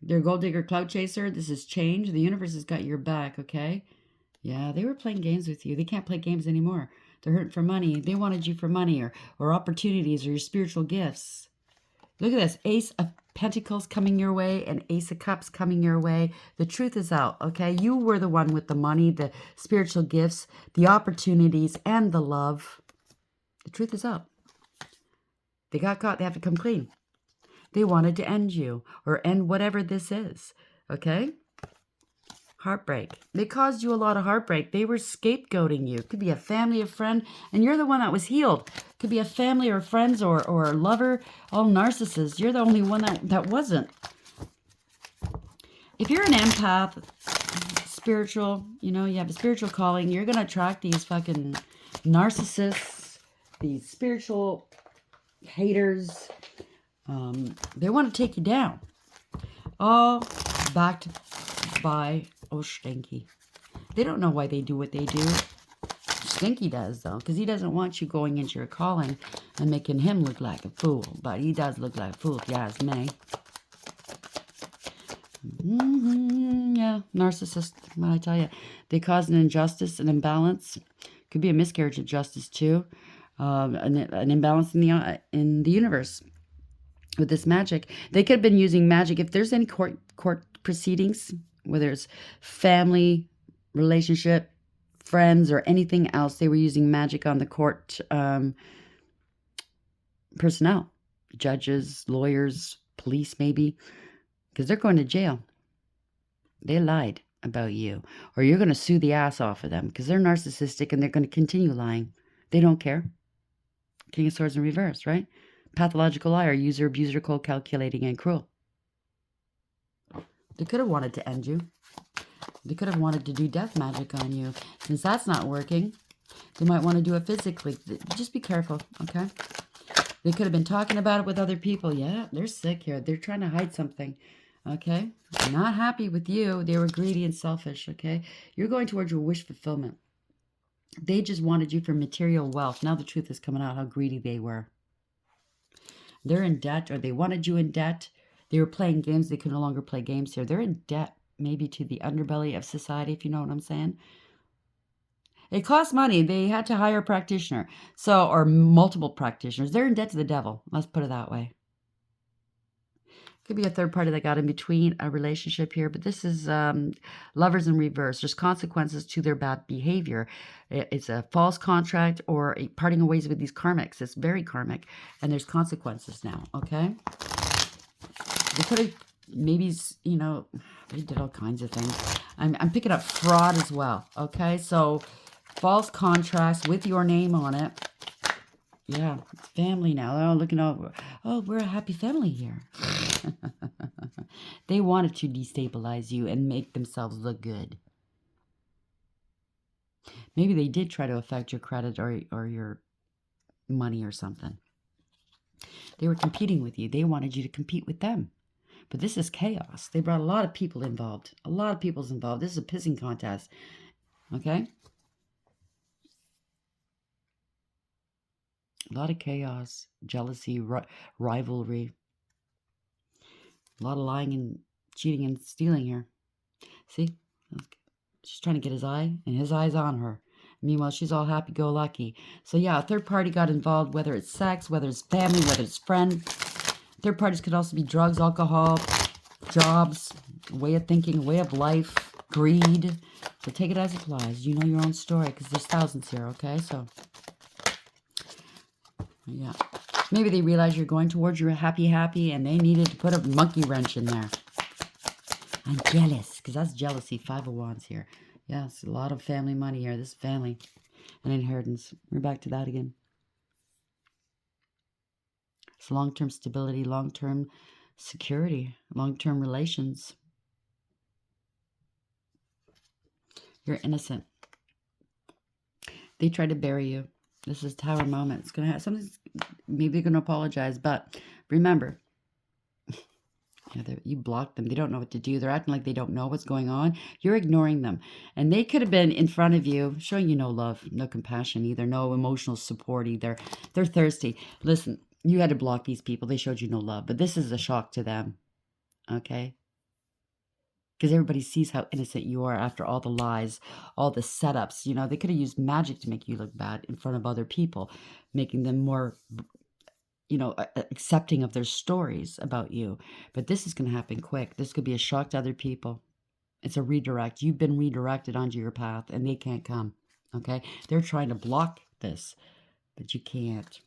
[SPEAKER 1] They're a gold digger, cloud chaser. This is change. The universe has got your back, okay? Yeah, they were playing games with you. They can't play games anymore. They're hurting for money. They wanted you for money or opportunities or your spiritual gifts. Look at this. Ace of Pentacles coming your way and Ace of Cups coming your way. The truth is out, okay? You were the one with the money, the spiritual gifts, the opportunities, and the love. The truth is out. They got caught. They have to come clean. They wanted to end you or end whatever this is, okay? Heartbreak. They caused you a lot of heartbreak. They were scapegoating you. It could be a family, a friend, and you're the one that was healed. It could be a family or friends or a lover, all narcissists. You're the only one that wasn't. If you're an empath, spiritual, you have a spiritual calling, you're going to attract these fucking narcissists. these spiritual haters. They want to take you down. All backed by Stinky. They don't know why they do what they do. Stinky does, though, because he doesn't want you going into your calling and making him look like a fool. But he does look like a fool, if you ask me. Yeah, narcissist, what I tell you. They cause an injustice, an imbalance. Could be a miscarriage of justice, too. An imbalance in the universe with this magic. They could have been using magic. If there's any court proceedings, whether it's family, relationship, friends, or anything else, they were using magic on the court personnel, judges, lawyers, police, maybe, because they're going to jail. They lied about you, or you're going to sue the ass off of them because they're narcissistic and they're going to continue lying. They don't care. King of Swords in reverse, right? Pathological liar, user, abuser, cold, calculating, and cruel. They could have wanted to end you. They could have wanted to do death magic on you. Since that's not working, they might want to do it physically. Just be careful, okay? They could have been talking about it with other people. Yeah, they're sick here. They're trying to hide something, okay? Not happy with you. They were greedy and selfish, okay? You're going towards your wish fulfillment. They just wanted you for material wealth. Now the truth is coming out how greedy they were. They're in debt, or they wanted you in debt. They were playing games. They could no longer play games here. They're in debt, maybe to the underbelly of society, if you know what I'm saying. It costs money. They had to hire a practitioner, or multiple practitioners. They're in debt to the devil. Let's put it that way. Could be a third party that got in between a relationship here, but this is lovers in reverse. There's consequences to their bad behavior. It's a false contract or a parting of ways with these karmics. It's very karmic, and there's consequences now, okay? They could have, maybe, they did all kinds of things. I'm picking up fraud as well, okay? So false contracts with your name on it. Yeah, it's family now. They're all looking over. Oh, we're a happy family here. They wanted to destabilize you and make themselves look good. Maybe they did try to affect your credit or your money or something. They were competing with you. They wanted you to compete with them. But this is chaos. They brought a lot of people involved. A lot of people's involved. This is a pissing contest. Okay? A lot of chaos, jealousy, rivalry. A lot of lying and cheating and stealing here. See? She's trying to get his eye, and his eye's on her. Meanwhile, she's all happy-go-lucky. So, yeah, a third party got involved, whether it's sex, whether it's family, whether it's friend. Third parties could also be drugs, alcohol, jobs, way of thinking, way of life, greed. So take it as it applies. You know your own story, because there's thousands here, okay? So, yeah. Maybe they realize you're going towards your happy, and they needed to put a monkey wrench in there. I'm jealous, because that's jealousy. 5 of Wands here. Yes, a lot of family money here. This family and inheritance. We're back to that again. It's long-term stability, long-term security, long-term relations. You're innocent. They try to bury you. This is Tower moment. It's going to have something. Maybe they're going to apologize, but remember, you blocked them. They don't know what to do. They're acting like they don't know what's going on. You're ignoring them. And they could have been in front of you, showing you no love, no compassion either, no emotional support either. They're thirsty. Listen, you had to block these people. They showed you no love. But this is a shock to them. Okay? Because everybody sees how innocent you are after all the lies, all the setups. They could have used magic to make you look bad in front of other people, making them more accepting of their stories about you. But this is going to happen quick. This could be a shock to other people. It's a redirect. You've been redirected onto your path, and they can't come. Okay? They're trying to block this, but you can't.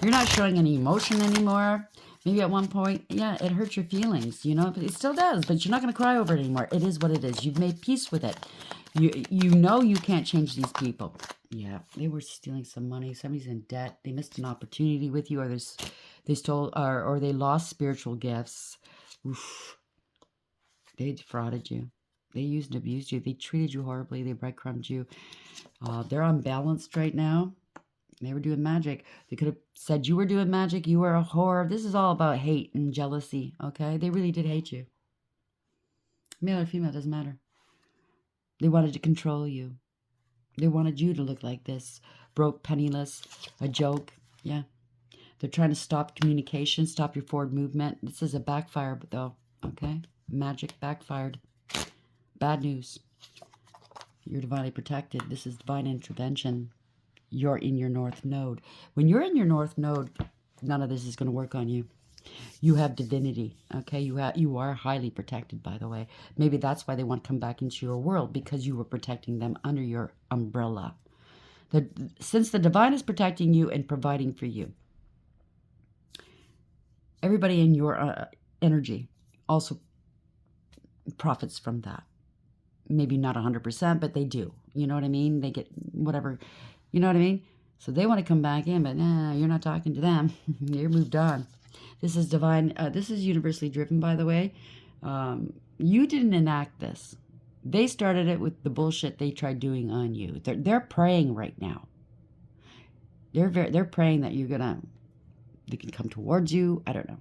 [SPEAKER 1] You're not showing any emotion anymore. Maybe at one point, yeah, it hurts your feelings, but it still does, but you're not going to cry over it anymore. It is what it is. You've made peace with it. You know you can't change these people. Yeah, they were stealing some money. Somebody's in debt. They missed an opportunity with you, or they stole, or they lost spiritual gifts. Oof. They defrauded you. They used and abused you. They treated you horribly. They breadcrumbed you. They're unbalanced right now. They were doing magic. They could have said you were doing magic. You were a whore. This is all about hate and jealousy, okay? They really did hate you. Male or female, doesn't matter. They wanted to control you. They wanted you to look like this. Broke, penniless, a joke. Yeah. They're trying to stop communication, stop your forward movement. This is a backfire, though, okay? Magic backfired. Bad news. You're divinely protected. This is divine intervention. You're in your north node. When you're in your north node, none of this is going to work on you. You have divinity, okay? You are highly protected, by the way. Maybe that's why they want to come back into your world, because you were protecting them under your umbrella. Since the divine is protecting you and providing for you, everybody in your energy also profits from that. Maybe not 100%, but they do. You know what I mean? They get whatever, you know what I mean? So they want to come back in, but nah, you're not talking to them. You're moved on. This is divine. This is universally driven, by the way. You didn't enact this. They started it with the bullshit they tried doing on you. They're praying right now. They're praying that they can come towards you. I don't know.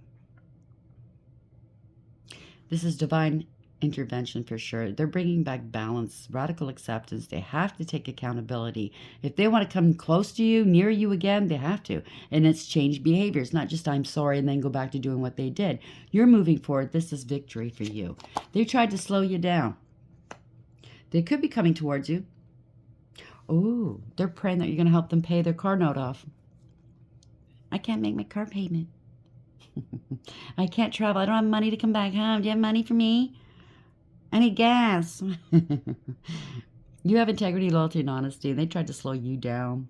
[SPEAKER 1] This is divine intervention for sure. They're bringing back balance, radical acceptance. They have to take accountability. If they want to come close to you, near you again, they have to. And it's changed behaviors, not just I'm sorry and then go back to doing what they did. You're moving forward. This is victory for you. They tried to slow you down. They could be coming towards you. Oh, they're praying that you're going to help them pay their car note off. I can't make my car payment. I can't travel. I don't have money to come back home. Do you have money for me? I need gas. You have integrity, loyalty, and honesty, and they tried to slow you down.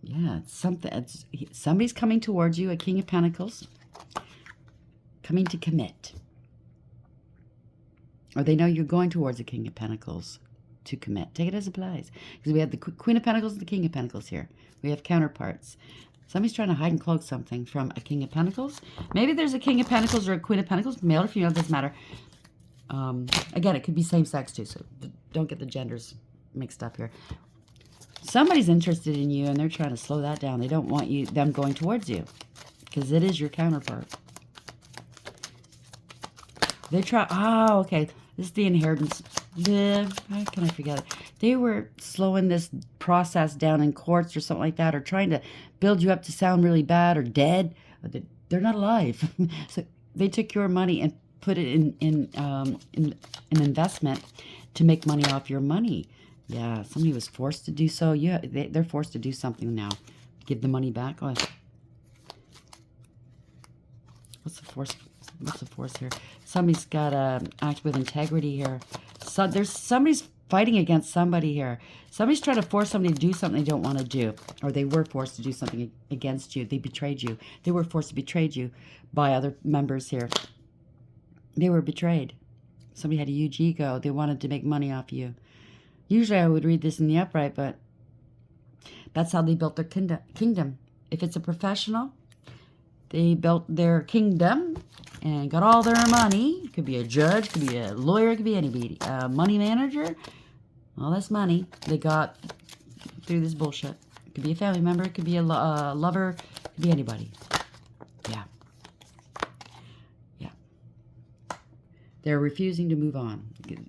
[SPEAKER 1] Yeah, it's something. Somebody's coming towards you, a King of Pentacles, coming to commit. Or they know you're going towards a King of Pentacles to commit. Take it as it applies. Because we have the Queen of Pentacles and the King of Pentacles here. We have counterparts. Somebody's trying to hide and cloak something from a King of Pentacles. Maybe there's a King of Pentacles or a Queen of Pentacles. Male or female, doesn't matter. Again, it could be same sex too, so don't get the genders mixed up here. Somebody's interested in you and they're trying to slow that down. They don't want them going towards you because it is your counterpart. They try. Oh, okay. This is the inheritance. How can I forget it? They were slowing this process down in courts or something like that, or trying to build you up to sound really bad or dead. They're not alive. So they took your money and put it in an investment to make money off your money. Yeah, somebody was forced to do so. Yeah, they're forced to do something now. Give the money back. Oh. What's the force? What's the force here? Somebody's got to act with integrity here. So somebody's fighting against somebody here. Somebody's trying to force somebody to do something they don't want to do. Or they were forced to do something against you. They betrayed you. They were forced to betray you by other members here. They were betrayed. Somebody had a huge ego. They wanted to make money off you. Usually I would read this in the upright, but that's how they built their kingdom. If it's a professional, they built their kingdom and got all their money. It could be a judge, could be a lawyer, it could be anybody. A money manager, all this money they got through this bullshit. It could be a family member, it could be a lover, it could be anybody. Yeah. Yeah. They're refusing to move on.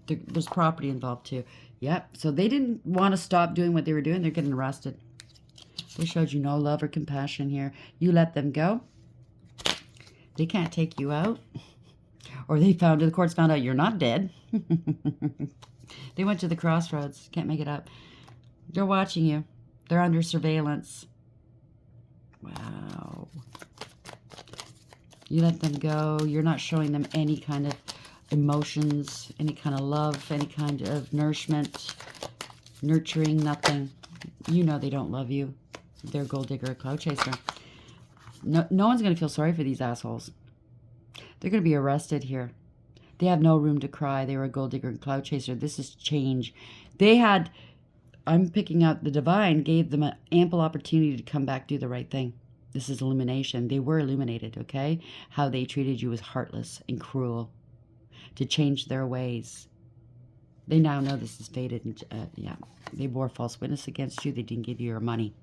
[SPEAKER 1] There's property involved too. Yep. So they didn't want to stop doing what they were doing. They're getting arrested. They showed you no love or compassion here. You let them go. They can't take you out. Or the courts found out you're not dead. They went to the crossroads. Can't make it up. They're watching you. They're under surveillance. Wow. You let them go. You're not showing them any kind of emotions, any kind of love, any kind of nourishment, nurturing, nothing. You know they don't love you. They're a gold digger, a cloud chaser. No one's going to feel sorry for these assholes. They're going to be arrested here. They have no room to cry. They were a gold digger and cloud chaser. This is change. I'm picking out the divine, gave them an ample opportunity to come back, do the right thing. This is illumination. They were illuminated, okay? How they treated you was heartless and cruel. To change their ways. They now know this is fated. And, yeah, they bore false witness against you. They didn't give you your money.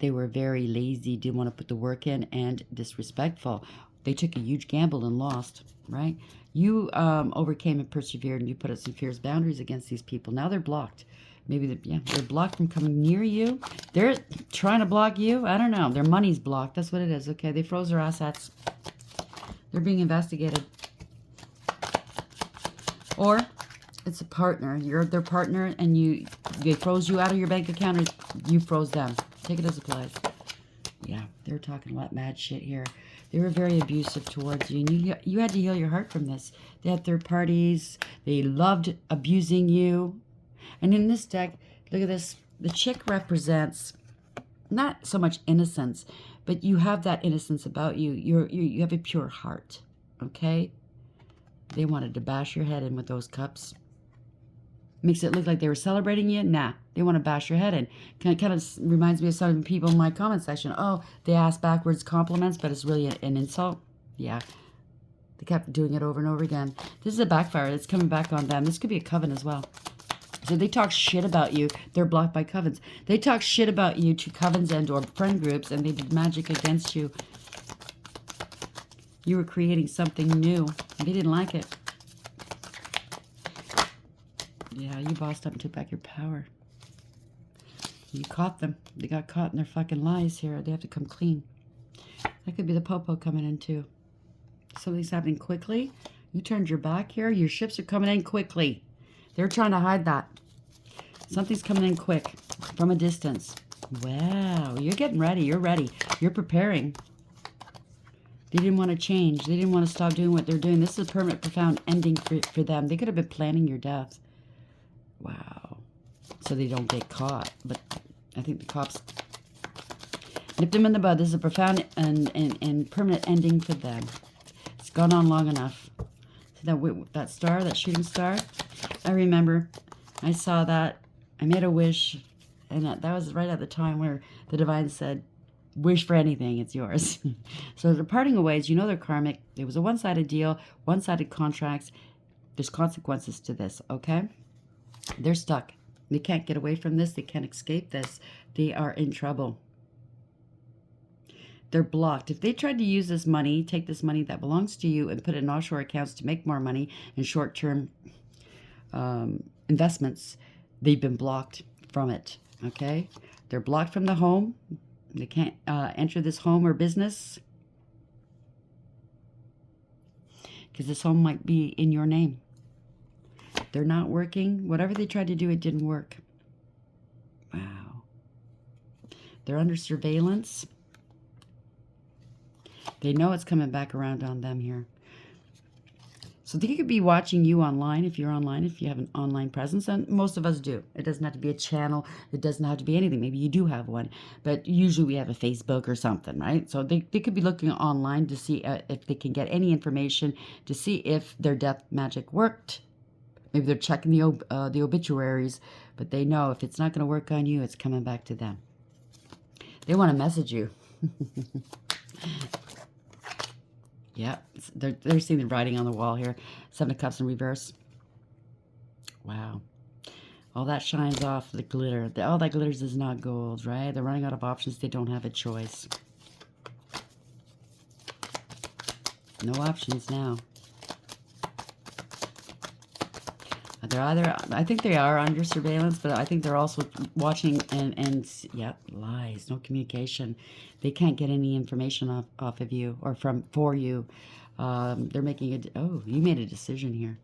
[SPEAKER 1] They were very lazy, didn't want to put the work in, and disrespectful. They took a huge gamble and lost, right? You overcame and persevered, and you put up some fierce boundaries against these people. Now they're blocked. Maybe they're blocked from coming near you. They're trying to block you. I don't know. Their money's blocked. That's what it is. Okay, they froze their assets. They're being investigated. Or it's a partner. You're their partner, and they froze you out of your bank account, or you froze them. Take it as applies. Yeah, they're talking a lot mad shit here. They were very abusive towards you, and you had to heal your heart from this. They had third parties. They loved abusing you. And in this deck, look at this. The chick represents not so much innocence, but you have that innocence about you. You have a pure heart, okay? They wanted to bash your head in with those cups. Makes it look like they were celebrating you. Nah, they want to bash your head in. Kind of reminds me of some people in my comment section. Oh, they ask backwards compliments, but it's really an insult. Yeah, they kept doing it over and over again. This is a backfire. It's coming back on them. This could be a coven as well. So they talk shit about you. They're blocked by covens. They talk shit about you to covens and or friend groups, and they did magic against you. You were creating something new. They didn't like it. Yeah, you bossed up and took back your power. You caught them. They got caught in their fucking lies here. They have to come clean. That could be the popo coming in too. Something's happening quickly. You turned your back here. Your ships are coming in quickly. They're trying to hide that. Something's coming in quick from a distance. Wow, you're getting ready. You're ready. You're preparing. They didn't want to change. They didn't want to stop doing what they're doing. This is a permanent, profound ending for them. They could have been planning your death. Wow. So they don't get caught. But I think the cops nipped them in the bud. This is a profound and permanent ending for them. It's gone on long enough. See that star, that shooting star? I remember. I saw that. I made a wish. And that was right at the time where the divine said, wish for anything, it's yours. So they're parting ways. You know they're karmic. It was a one-sided deal, one-sided contracts. There's consequences to this, okay? They're stuck. They can't get away from this. They can't escape this. They are in trouble. They're blocked. If they tried to use this money, take this money that belongs to you and put it in offshore accounts to make more money in short-term investments, they've been blocked from it, okay? They're blocked from the home. They can't enter this home or business because this home might be in your name. They're not working. Whatever they tried to do, it didn't work. Wow. They're under surveillance. They know it's coming back around on them here. So they could be watching you online if you're online, if you have an online presence, and most of us do. It doesn't have to be a channel. It doesn't have to be anything. Maybe you do have one, but usually we have a Facebook or something, right? So they could be looking online to see if they can get any information to see if their death magic worked. Maybe they're checking the obituaries, but they know if it's not going to work on you, it's coming back to them. They want to message you. Yeah, they're seeing the writing on the wall here. Seven of Cups in reverse. Wow. All that shines off the glitter. All that glitters is not gold, right? They're running out of options. They don't have a choice. No options now. They're either, I think they are under surveillance, but I think they're also watching and yeah, lies, no communication. They can't get any information off of you or for you. They're making oh, you made a decision here.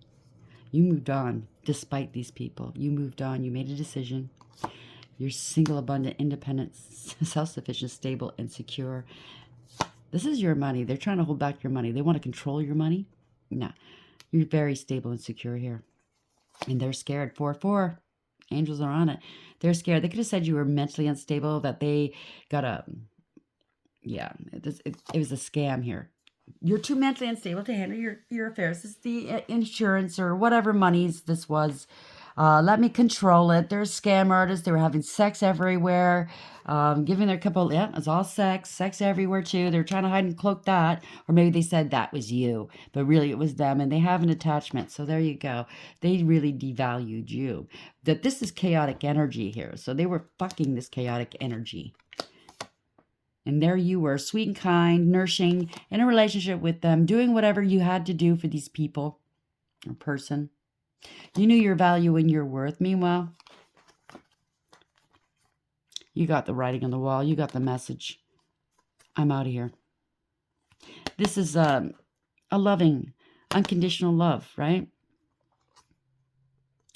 [SPEAKER 1] You moved on despite these people. You moved on. You made a decision. You're single, abundant, independent, self-sufficient, stable, and secure. This is your money. They're trying to hold back your money. They want to control your money. No, you're very stable and secure here. And they're scared. 4-4. Angels are on it. They're scared. They could have said you were mentally unstable, that they got a... Yeah, it was a scam here. You're too mentally unstable to handle your affairs. This is the insurance or whatever monies this was. Let me control it. They're scam artists. They were having sex everywhere, giving their couple, yeah, it's all sex everywhere too. They're trying to hide and cloak that. Or maybe they said that was you, but really it was them, and they have an attachment. So there you go. They really devalued you. That this is chaotic energy here. So they were fucking this chaotic energy. And there you were, sweet and kind, nourishing, in a relationship with them, doing whatever you had to do for these people or person. You knew your value and your worth. Meanwhile, you got the writing on the wall. You got the message. I'm out of here. This is a loving, unconditional love, right?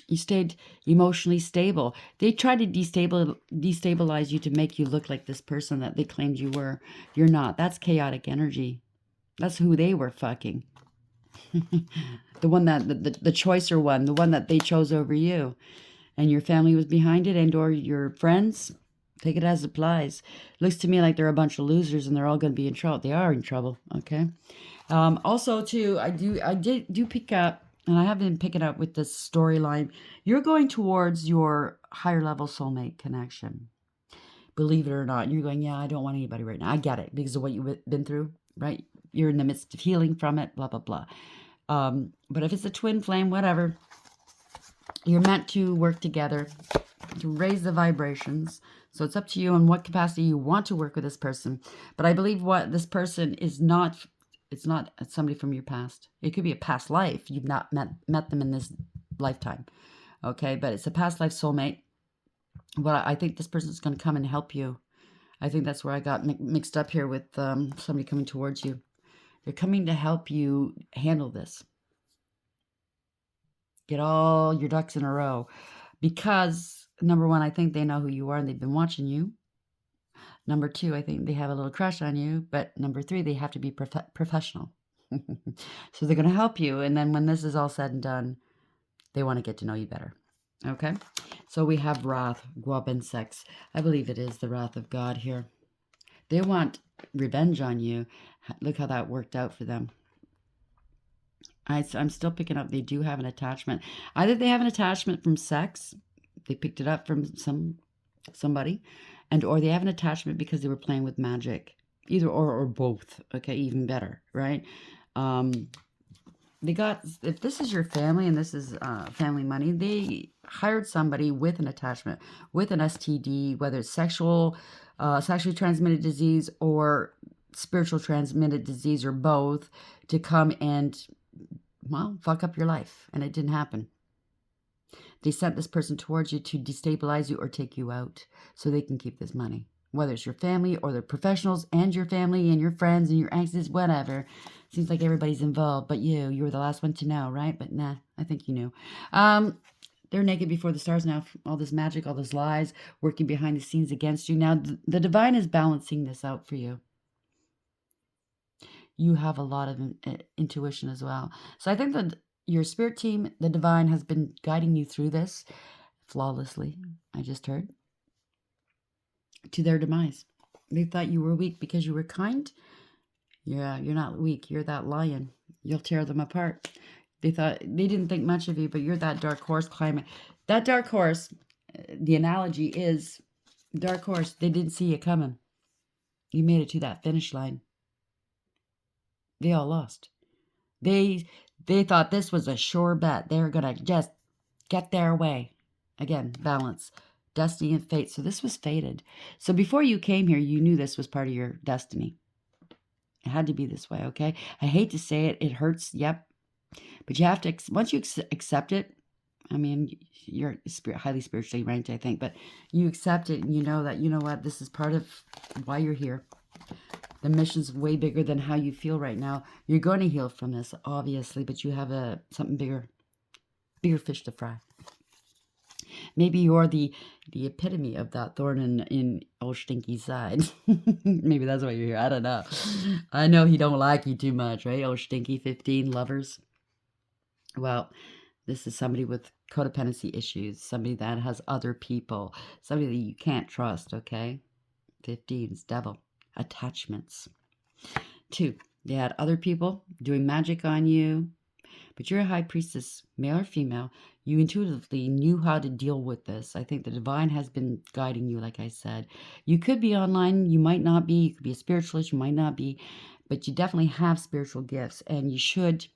[SPEAKER 1] You stayed emotionally stable. They tried to destabilize you to make you look like this person that they claimed you were. You're not. That's chaotic energy. That's who they were fucking. The one that, the choicer one, the one that they chose over you. And your family was behind it, and or your friends. Take it as it applies. Looks to me like they're a bunch of losers and they're all going to be in trouble. They are in trouble, okay? Also, too, I do pick up, and I have been picking up with this storyline. You're going towards your higher level soulmate connection. Believe it or not. And you're going, yeah, I don't want anybody right now. I get it because of what you've been through, right? You're in the midst of healing from it, blah, blah, blah. But if it's a twin flame, whatever, you're meant to work together to raise the vibrations. So it's up to you in what capacity you want to work with this person. But I believe what this person is not, it's not somebody from your past. It could be a past life. You've not met them in this lifetime. Okay, but it's a past life soulmate. Well, I think this person is going to come and help you. I think that's where I got mixed up here with somebody coming towards you. They're coming to help you handle this. Get all your ducks in a row. Because, number one, I think they know who you are and they've been watching you. Number two, I think they have a little crush on you. But number three, they have to be professional. So they're going to help you. And then when this is all said and done, they want to get to know you better. Okay? So we have wrath, guap, and sex. I believe it is the wrath of God here. They want revenge on you. Look how that worked out for them. I'm still picking up they do have an attachment. Either they have an attachment from sex, they picked it up from somebody, and or they have an attachment because they were playing with magic. Either or both. Okay, even better, right? They got, if this is your family and this is family money, they hired somebody with an attachment, with an STD, whether it's sexually transmitted disease or spiritual transmitted disease or both, to come and, well, fuck up your life. And it didn't happen. They sent this person towards you to destabilize you or take you out so they can keep this money. Whether it's your family or the professionals and your family and your friends and your exes, whatever. Seems like everybody's involved, but you were the last one to know, right? But nah, I think you knew. They're naked before the stars now. All this magic, all those lies, working behind the scenes against you. Now, the divine is balancing this out for you. You have a lot of intuition as well. So I think that your spirit team, the divine, has been guiding you through this flawlessly, I just heard, to their demise. They thought you were weak because you were kind. Yeah, you're not weak. You're that lion. You'll tear them apart. They didn't think much of you, but you're that dark horse climate. That dark horse, the analogy is dark horse. They didn't see you coming. You made it to that finish line. They all lost. They thought this was a sure bet. They were going to just get their way. Again, balance. Destiny and fate. So this was fated. So before you came here, you knew this was part of your destiny. It had to be this way, okay? I hate to say it. It hurts, yep. But you have to, once you accept it, I mean, you're highly spiritually ranked, I think, but you accept it and you know that, you know what, this is part of why you're here. The mission's way bigger than how you feel right now. You're going to heal from this, obviously, but you have something bigger fish to fry. Maybe you're the epitome of that thorn in old Stinky's side. Maybe that's why you're here. I don't know. I know he don't like you too much, right? Old Stinky, 15, lovers. Well, this is somebody with codependency issues, somebody that has other people, somebody that you can't trust, okay? 15's devil. Attachments. 2, they had other people doing magic on you, But you're a high priestess, male or female. You intuitively knew how to deal with this. I think the divine has been guiding you, like I said. You could be online. You might not be. You could be a spiritualist. You might not be. But you definitely have spiritual gifts. And you should,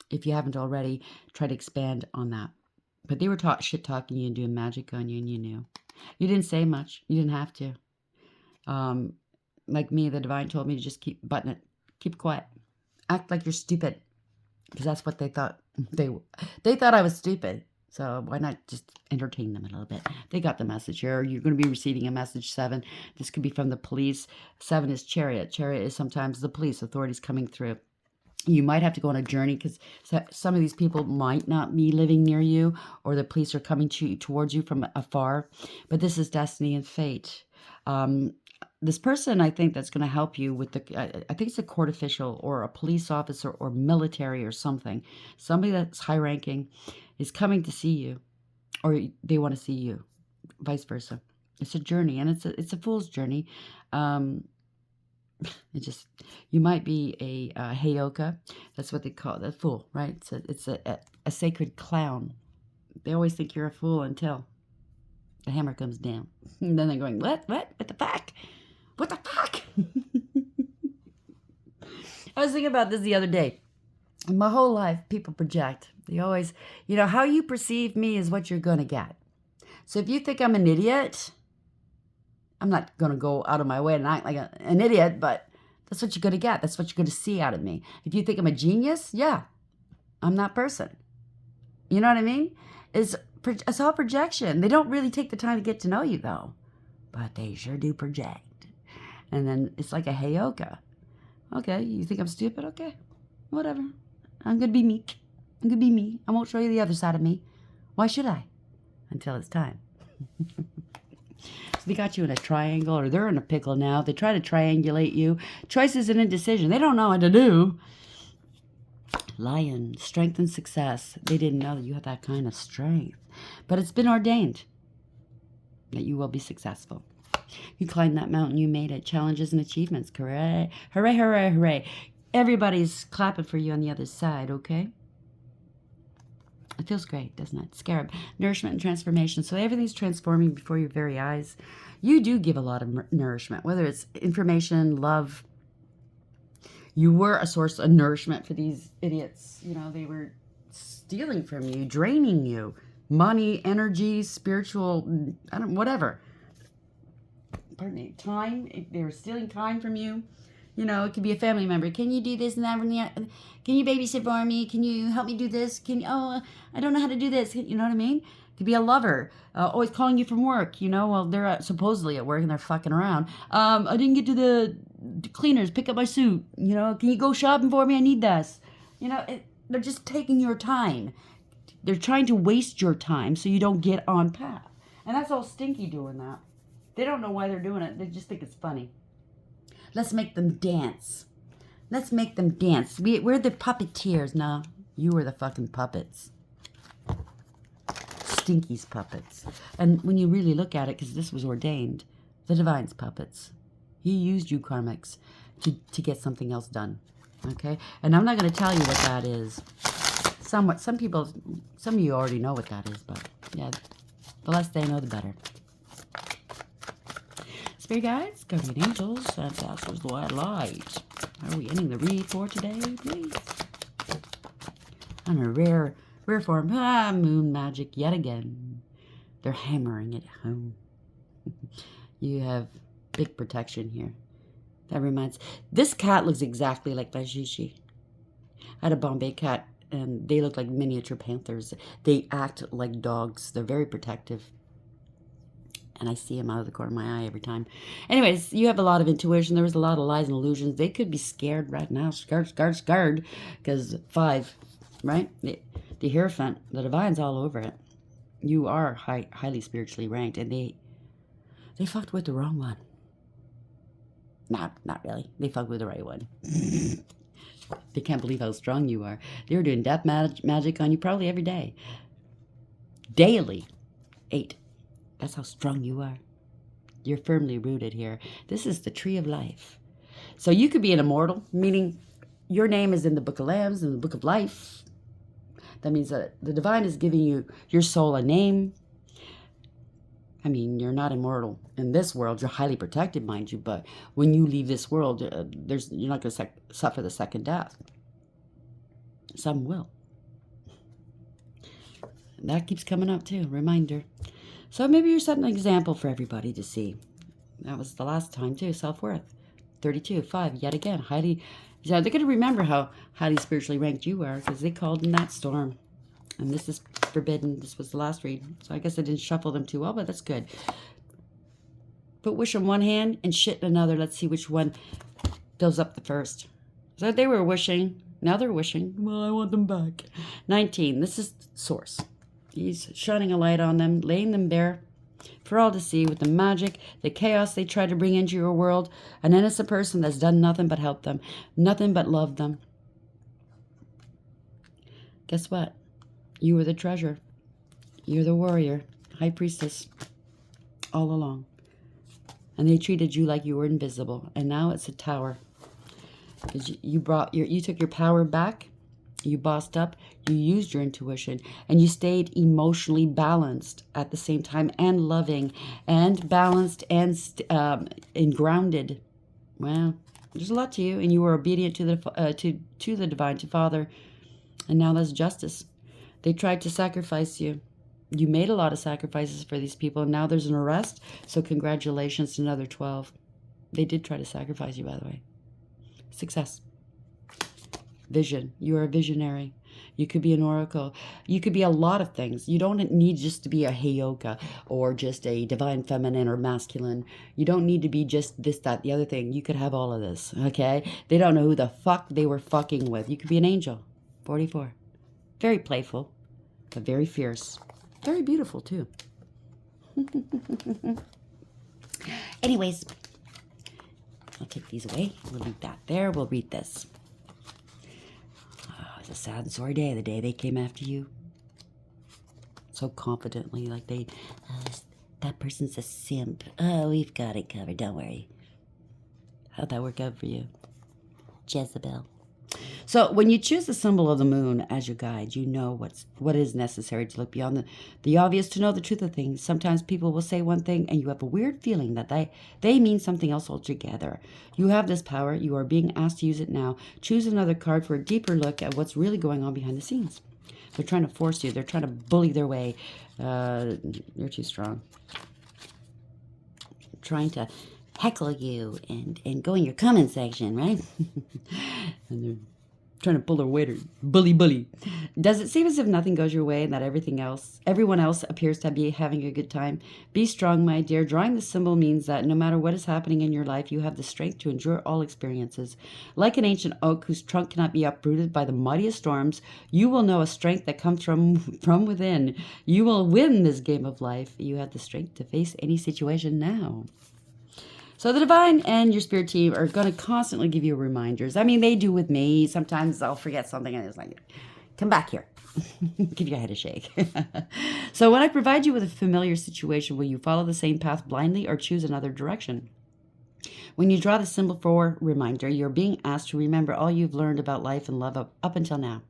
[SPEAKER 1] if you haven't already, try to expand on that. But they were shit talking you and doing magic on you, and you knew. You didn't say much. You didn't have to. Like me, the divine told me to just keep button it. Keep quiet. Act like you're stupid. Because that's what they thought. They thought I was stupid. So why not just entertain them a little bit? They got the message here. You're going to be receiving a message 7. This could be from the police. 7 is chariot. Chariot is sometimes the police, authorities coming through. You might have to go on a journey because some of these people might not be living near you, or the police are coming towards you from afar. But this is destiny and fate. This person, I think, that's going to help you with I think it's a court official or a police officer or military or something. Somebody that's high ranking is coming to see you, or they want to see you, vice versa. It's a journey, and it's a fool's journey. You might be a heyoka. That's what they call it, a fool, right? It's a sacred clown. They always think you're a fool until the hammer comes down. And then they're going, what the fuck? What the fuck? I was thinking about this the other day. My whole life, people project. They always, how you perceive me is what you're going to get. So if you think I'm an idiot, I'm not going to go out of my way and act like an idiot, but that's what you're going to get. That's what you're going to see out of me. If you think I'm a genius, yeah, I'm that person. You know what I mean? It's all projection. They don't really take the time to get to know you, though. But they sure do project. And then it's like a heyoka. Okay, you think I'm stupid? Okay, whatever. I'm going to be meek. I'm going to be me. I won't show you the other side of me. Why should I? Until it's time. So they got you in a triangle, or they're in a pickle now. They try to triangulate you. Choices and indecision. They don't know what to do. Lion, strength and success. They didn't know that you had that kind of strength. But it's been ordained that you will be successful. You climbed that mountain, you made it. Challenges and achievements. Hooray, hooray, hooray, hooray. Everybody's clapping for you on the other side, okay? It feels great, doesn't it? Scarab, nourishment and transformation. So everything's transforming before your very eyes. You do give a lot of nourishment, whether it's information, love. You were a source of nourishment for these idiots. They were stealing from you, draining you. Money, energy, spiritual, whatever. Pardon me, time. They were stealing time from you. It could be a family member. Can you do this and that? Can you babysit for me? Can you help me do this? I don't know how to do this. You know what I mean? It could be a lover, always calling you from work. Well, they're supposedly at work and they're fucking around. I didn't get to the cleaners, pick up my suit. Can you go shopping for me? I need this. They're just taking your time. They're trying to waste your time so you don't get on path. And that's all stinky doing that. They don't know why they're doing it. They just think it's funny. Let's make them dance. Let's make them dance. We're the puppeteers. No, you were the fucking puppets. Stinky's puppets. And when you really look at it, because this was ordained, the divine's puppets. He used you karmics to get something else done. Okay? And I'm not going to tell you what that is. Some of you already know what that is, but yeah, the less they know, the better. Spirit guides, guardian angels, ancestors, the white light. Are we ending the read for today, please? On a rare form, moon magic yet again. They're hammering it home. You have big protection here. That reminds. This cat looks exactly like Vajishi. I had a Bombay cat, and they look like miniature panthers. They act like dogs. They're very protective. And I see them out of the corner of my eye every time. Anyways, you have a lot of intuition. There was a lot of lies and illusions. They could be scared right now. Scared. Because 5, right? The Hierophant, the divine's all over it. You are highly spiritually ranked. And they fucked with the wrong one. Not really. They fucked with the right one. They can't believe how strong you are. They were doing death magic on you probably every day. Daily. 8. That's how strong you are. You're firmly rooted here. This is the tree of life. So you could be an immortal, meaning your name is in the book of Lambs, in the book of life. That means that the divine is giving you your soul a name. I mean, you're not immortal in this world. You're highly protected, mind you. But when you leave this world, you're not going to suffer the second death. Some will. And that keeps coming up too. Reminder. So maybe you're setting an example for everybody to see. That was the last time too. Self-worth. 32, 5. Yet again, highly. Yeah, they're going to remember how highly spiritually ranked you are because they called in that storm. And this is forbidden. This was the last read. So I guess I didn't shuffle them too well, but that's good. Put wish in one hand and shit in another. Let's see which one fills up the first. So they were wishing. Now they're wishing. Well, I want them back. 19. This is Source. He's shining a light on them, laying them bare for all to see with the magic, the chaos they try to bring into your world. An innocent person that's done nothing but help them. Nothing but love them. Guess what? You were the treasure. You're the warrior, high priestess, all along. And they treated you like you were invisible. And now it's a tower. Because you took your power back. You bossed up. You used your intuition. And you stayed emotionally balanced at the same time. And loving. And balanced. And grounded. Well, there's a lot to you. And you were obedient to the divine, to Father. And now that's justice. They tried to sacrifice you. You made a lot of sacrifices for these people, and now there's an arrest, so congratulations to another 12. They did try to sacrifice you, by the way. Success. Vision. You are a visionary. You could be an oracle. You could be a lot of things. You don't need just to be a heyoka or just a divine feminine or masculine. You don't need to be just this, that, the other thing. You could have all of this, okay? They don't know who the fuck they were fucking with. You could be an angel. 44. Very playful, but very fierce. Very beautiful, too. Anyways, I'll take these away. We'll leave that there. We'll read this. Oh, it's a sad and sorry day, the day they came after you. So confidently, like that person's a simp. Oh, we've got it covered. Don't worry. How'd that work out for you? Jezebel. So when you choose the symbol of the moon as your guide, you know what is necessary to look beyond the obvious, to know the truth of things. Sometimes people will say one thing and you have a weird feeling that they mean something else altogether. You have this power. You are being asked to use it now. Choose another card for a deeper look at what's really going on behind the scenes. They're trying to force you. They're trying to bully their way. You're too strong. Trying to heckle you and go in your comment section, right? And they're trying to pull their weight or bully. Does it seem as if nothing goes your way and that everyone else appears to be having a good time? Be strong, my dear. Drawing the symbol means that no matter what is happening in your life, you have the strength to endure all experiences. Like an ancient oak whose trunk cannot be uprooted by the mightiest storms, you will know a strength that comes from within. You will win this game of life. You have the strength to face any situation now. So the divine and your spirit team are going to constantly give you reminders. I mean, they do with me. Sometimes I'll forget something and it's like, come back here. Give your head a shake. So when I provide you with a familiar situation, will you follow the same path blindly or choose another direction? When you draw the symbol for reminder, you're being asked to remember all you've learned about life and love up until now.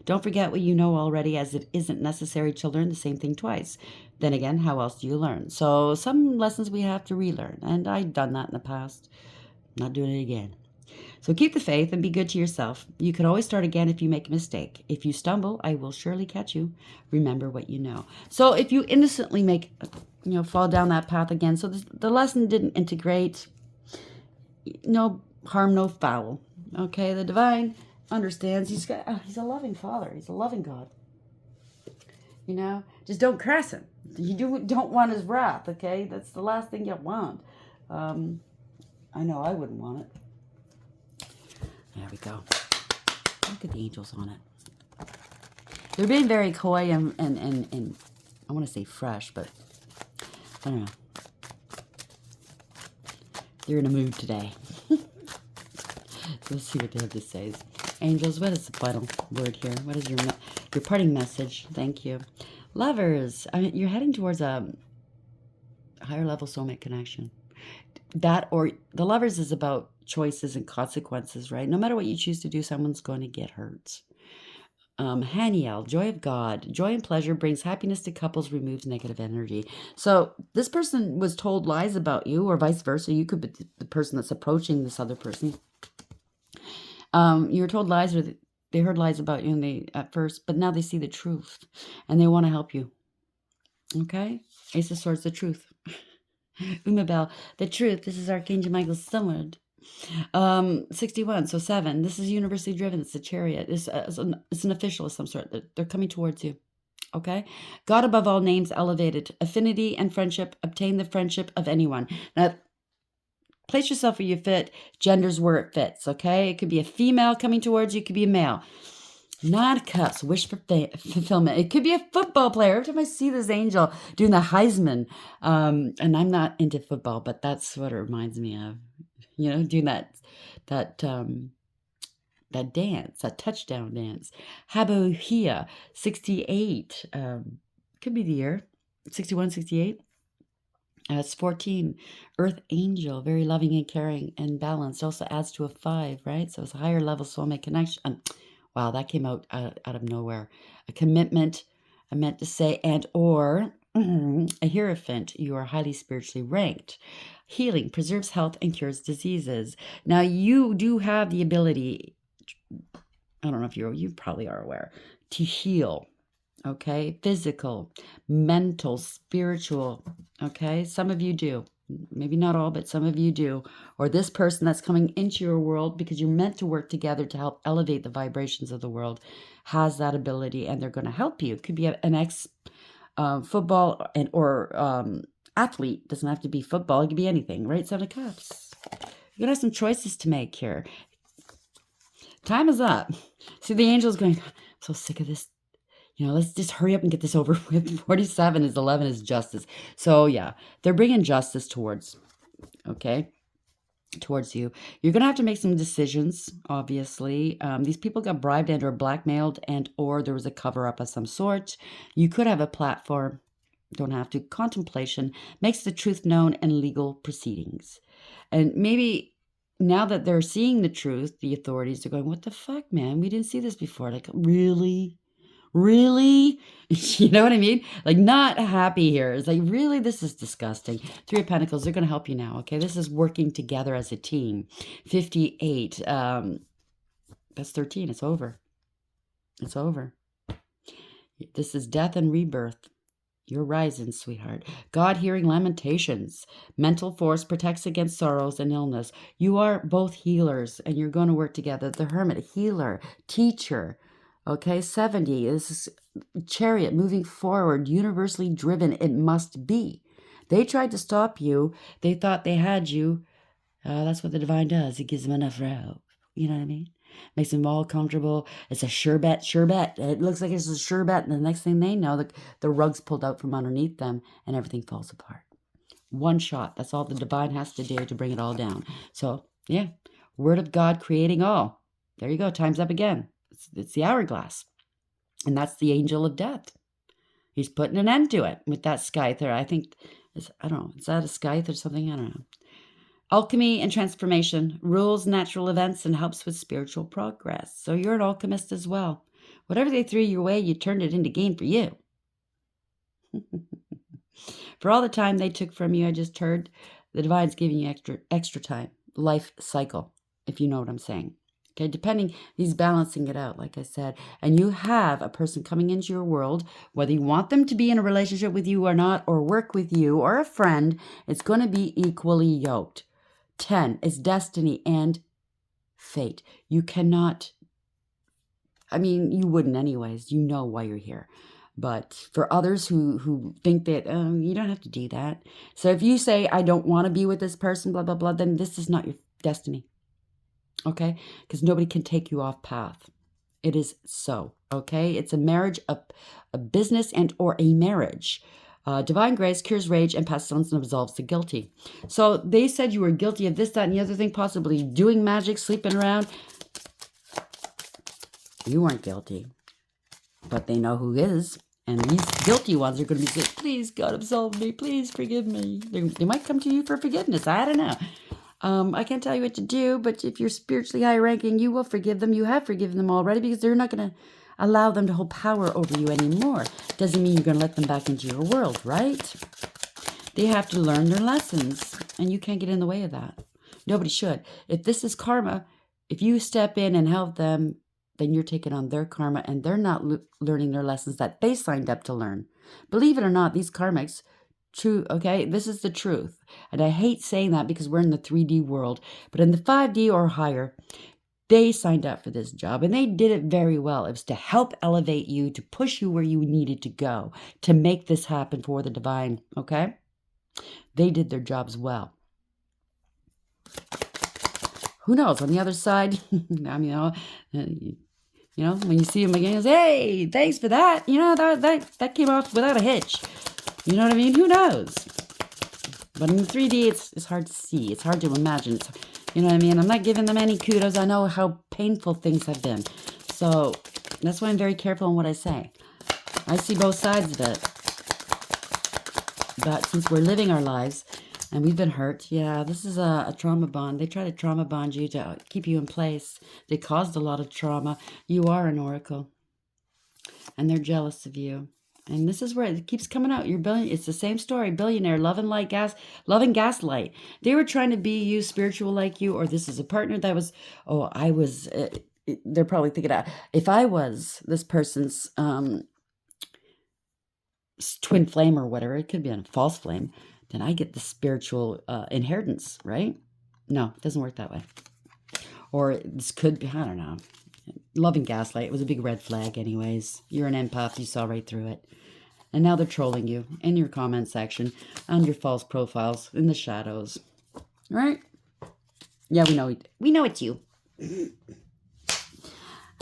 [SPEAKER 1] Don't forget what you know already, as it isn't necessary to learn the same thing twice. Then again, how else do you learn? So some lessons we have to relearn, and I've done that in the past. Not doing it again. So keep the faith and be good to yourself. You can always start again if you make a mistake. If you stumble, I will surely catch you. Remember what you know. So if you innocently fall down that path again, so the lesson didn't integrate, no harm, no foul. Okay, the divine understands. He's a loving Father. He's a loving God. Just don't caress him. You don't want his wrath, okay? That's the last thing you want. I know I wouldn't want it. There we go. Look at the angels on it. They're being very coy and I want to say fresh, but I don't know. They're in a mood today. Let's see what they have to say. Angels, what is the final word here? What is your parting message? Thank you. Lovers, you're heading towards a higher level soulmate connection. That, or the Lovers, is about choices and consequences, right? No matter what you choose to do, someone's going to get hurt. Haniel, joy of God. Joy and pleasure brings happiness to couples, removes negative energy. So this person was told lies about you, or vice versa. You could be the person that's approaching this other person. You were told lies, or they heard lies about you, and they at first, but now they see the truth, and they want to help you. Okay, Ace of Swords, the truth. Umabel, the truth. This is Archangel Michael's sword. 61, so 7. This is universally driven. It's a chariot. It's an official of some sort. They're coming towards you. Okay? God above all names elevated. Affinity and friendship. Obtain the friendship of anyone. Now, place yourself where you fit. Gender's where it fits. Okay? It could be a female coming towards you. It could be a male. Not a cuss. Wish for fulfillment. It could be a football player. Every time I see this angel doing the Heisman, and I'm not into football, but that's what it reminds me of. You know, doing that dance, that touchdown dance. Habohia, 68. Could be the year. 61, 68. It's 14. Earth angel, very loving and caring and balanced. Also adds to a 5, right? So it's a higher level soulmate connection. Wow, that came out of nowhere. A commitment, I meant to say, and or a hierophant. You are highly spiritually ranked. Healing, preserves health and cures diseases. Now, you do have the ability, I don't know if you probably are aware, to heal, okay? Physical, mental, spiritual, okay? Some of you do. Maybe not all, but some of you do. Or this person that's coming into your world, because you're meant to work together to help elevate the vibrations of the world, has that ability, and they're going to help you. It could be an ex football or athlete. Doesn't have to be football. It could be anything, right? 7 of Cups. You're going to have some choices to make here. Time is up. See, the angel's going, I'm so sick of this. You know, let's just hurry up and get this over with. 47 is 11 is justice. So, yeah, they're bringing justice towards, okay, towards you. You're going to have to make some decisions, obviously. These people got bribed and or blackmailed and or there was a cover-up of some sort. You could have a platform. Don't have to. Contemplation makes the truth known and legal proceedings. And maybe now that they're seeing the truth, the authorities are going, what the fuck, man? We didn't see this before. Like, really? Really? You know what I mean? Like, not happy here. It's like, really? This is disgusting. 3 of Pentacles, they're going to help you now, okay? This is working together as a team. 58. That's 13. It's over. It's over. This is death and rebirth. You're rising, sweetheart. God hearing lamentations. Mental force protects against sorrows and illness. You are both healers, and you're going to work together. The Hermit, healer, teacher. Okay, 70 is chariot moving forward, universally driven. It must be. They tried to stop you. They thought they had you. That's what the divine does. It gives them enough rope. You know what I mean? Makes them all comfortable. It's a sure bet, sure bet. It looks like it's a sure bet. And the next thing they know, the rug's pulled out from underneath them and everything falls apart. One shot. That's all the divine has to do to bring it all down. So, yeah. Word of God creating all. There you go. Time's up again. It's the hourglass. And that's the angel of death. He's putting an end to it with that scythe. I think, I don't know. Is that a scythe or something? I don't know. Alchemy and transformation, rules natural events, and helps with spiritual progress. So you're an alchemist as well. Whatever they threw your way, you turned it into gain for you. For all the time they took from you, I just heard, the divine's giving you extra time. Life cycle, if you know what I'm saying. Okay, depending, he's balancing it out, like I said. And you have a person coming into your world, whether you want them to be in a relationship with you or not, or work with you, or a friend, it's going to be equally yoked. 10 is destiny and fate. You cannot, I mean, you wouldn't anyways. You know why you're here. But for others who think that, you don't have to do that. So if you say, I don't want to be with this person, blah, blah, blah, then this is not your destiny. Okay? Because nobody can take you off path. It is so. Okay? It's a marriage, a business and or a marriage. Divine grace cures rage and pestilence and absolves the guilty. So they said you were guilty of this, that, and the other thing, possibly doing magic, sleeping around. You weren't guilty. But they know who is. And these guilty ones are going to be saying, please, God, absolve me. Please forgive me. They might come to you for forgiveness. I don't know. I can't tell you what to do, but if you're spiritually high ranking, you will forgive them. You have forgiven them already because they're not going to, allow them to hold power over you anymore. Doesn't mean you're going to let them back into your world, right? They have to learn their lessons, and you can't get in the way of that. Nobody should. If this is karma, if you step in and help them, then you're taking on their karma, and they're not learning their lessons that they signed up to learn. Believe it or not, these karmics, true, okay, this is the truth. And I hate saying that because we're in the 3D world, but in the 5D or higher, they signed up for this job, and they did it very well. It was to help elevate you, to push you where you needed to go, to make this happen for the divine, okay? They did their jobs well. Who knows? On the other side, I mean, when you see them again, it's, hey, thanks for that. That came off without a hitch. You know what I mean? Who knows? But in the 3D, it's hard to see. It's hard to imagine. You know what I mean? I'm not giving them any kudos. I know how painful things have been. So that's why I'm very careful on what I say. I see both sides of it. But since we're living our lives and we've been hurt, yeah, this is a trauma bond. They try to trauma bond you to keep you in place. They caused a lot of trauma. You are an oracle. And they're jealous of you. And this is where it keeps coming out. It's the same story. Billionaire, love and gaslight. They were trying to be you, spiritual like you, or this is a partner that was, they're probably thinking, if I was this person's twin flame or whatever, it could be a false flame, then I get the spiritual inheritance, right? No, it doesn't work that way. Or this could be, I don't know. Love and gaslight, it was a big red flag anyways. You're an empath, you saw right through it. And now they're trolling you in your comment section, on your false profiles, in the shadows. Right? Yeah, we know it's you.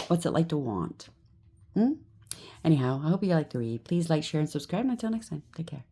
[SPEAKER 1] What's it like to want? Anyhow, I hope you like to read. Please like, share, and subscribe. And until next time, take care.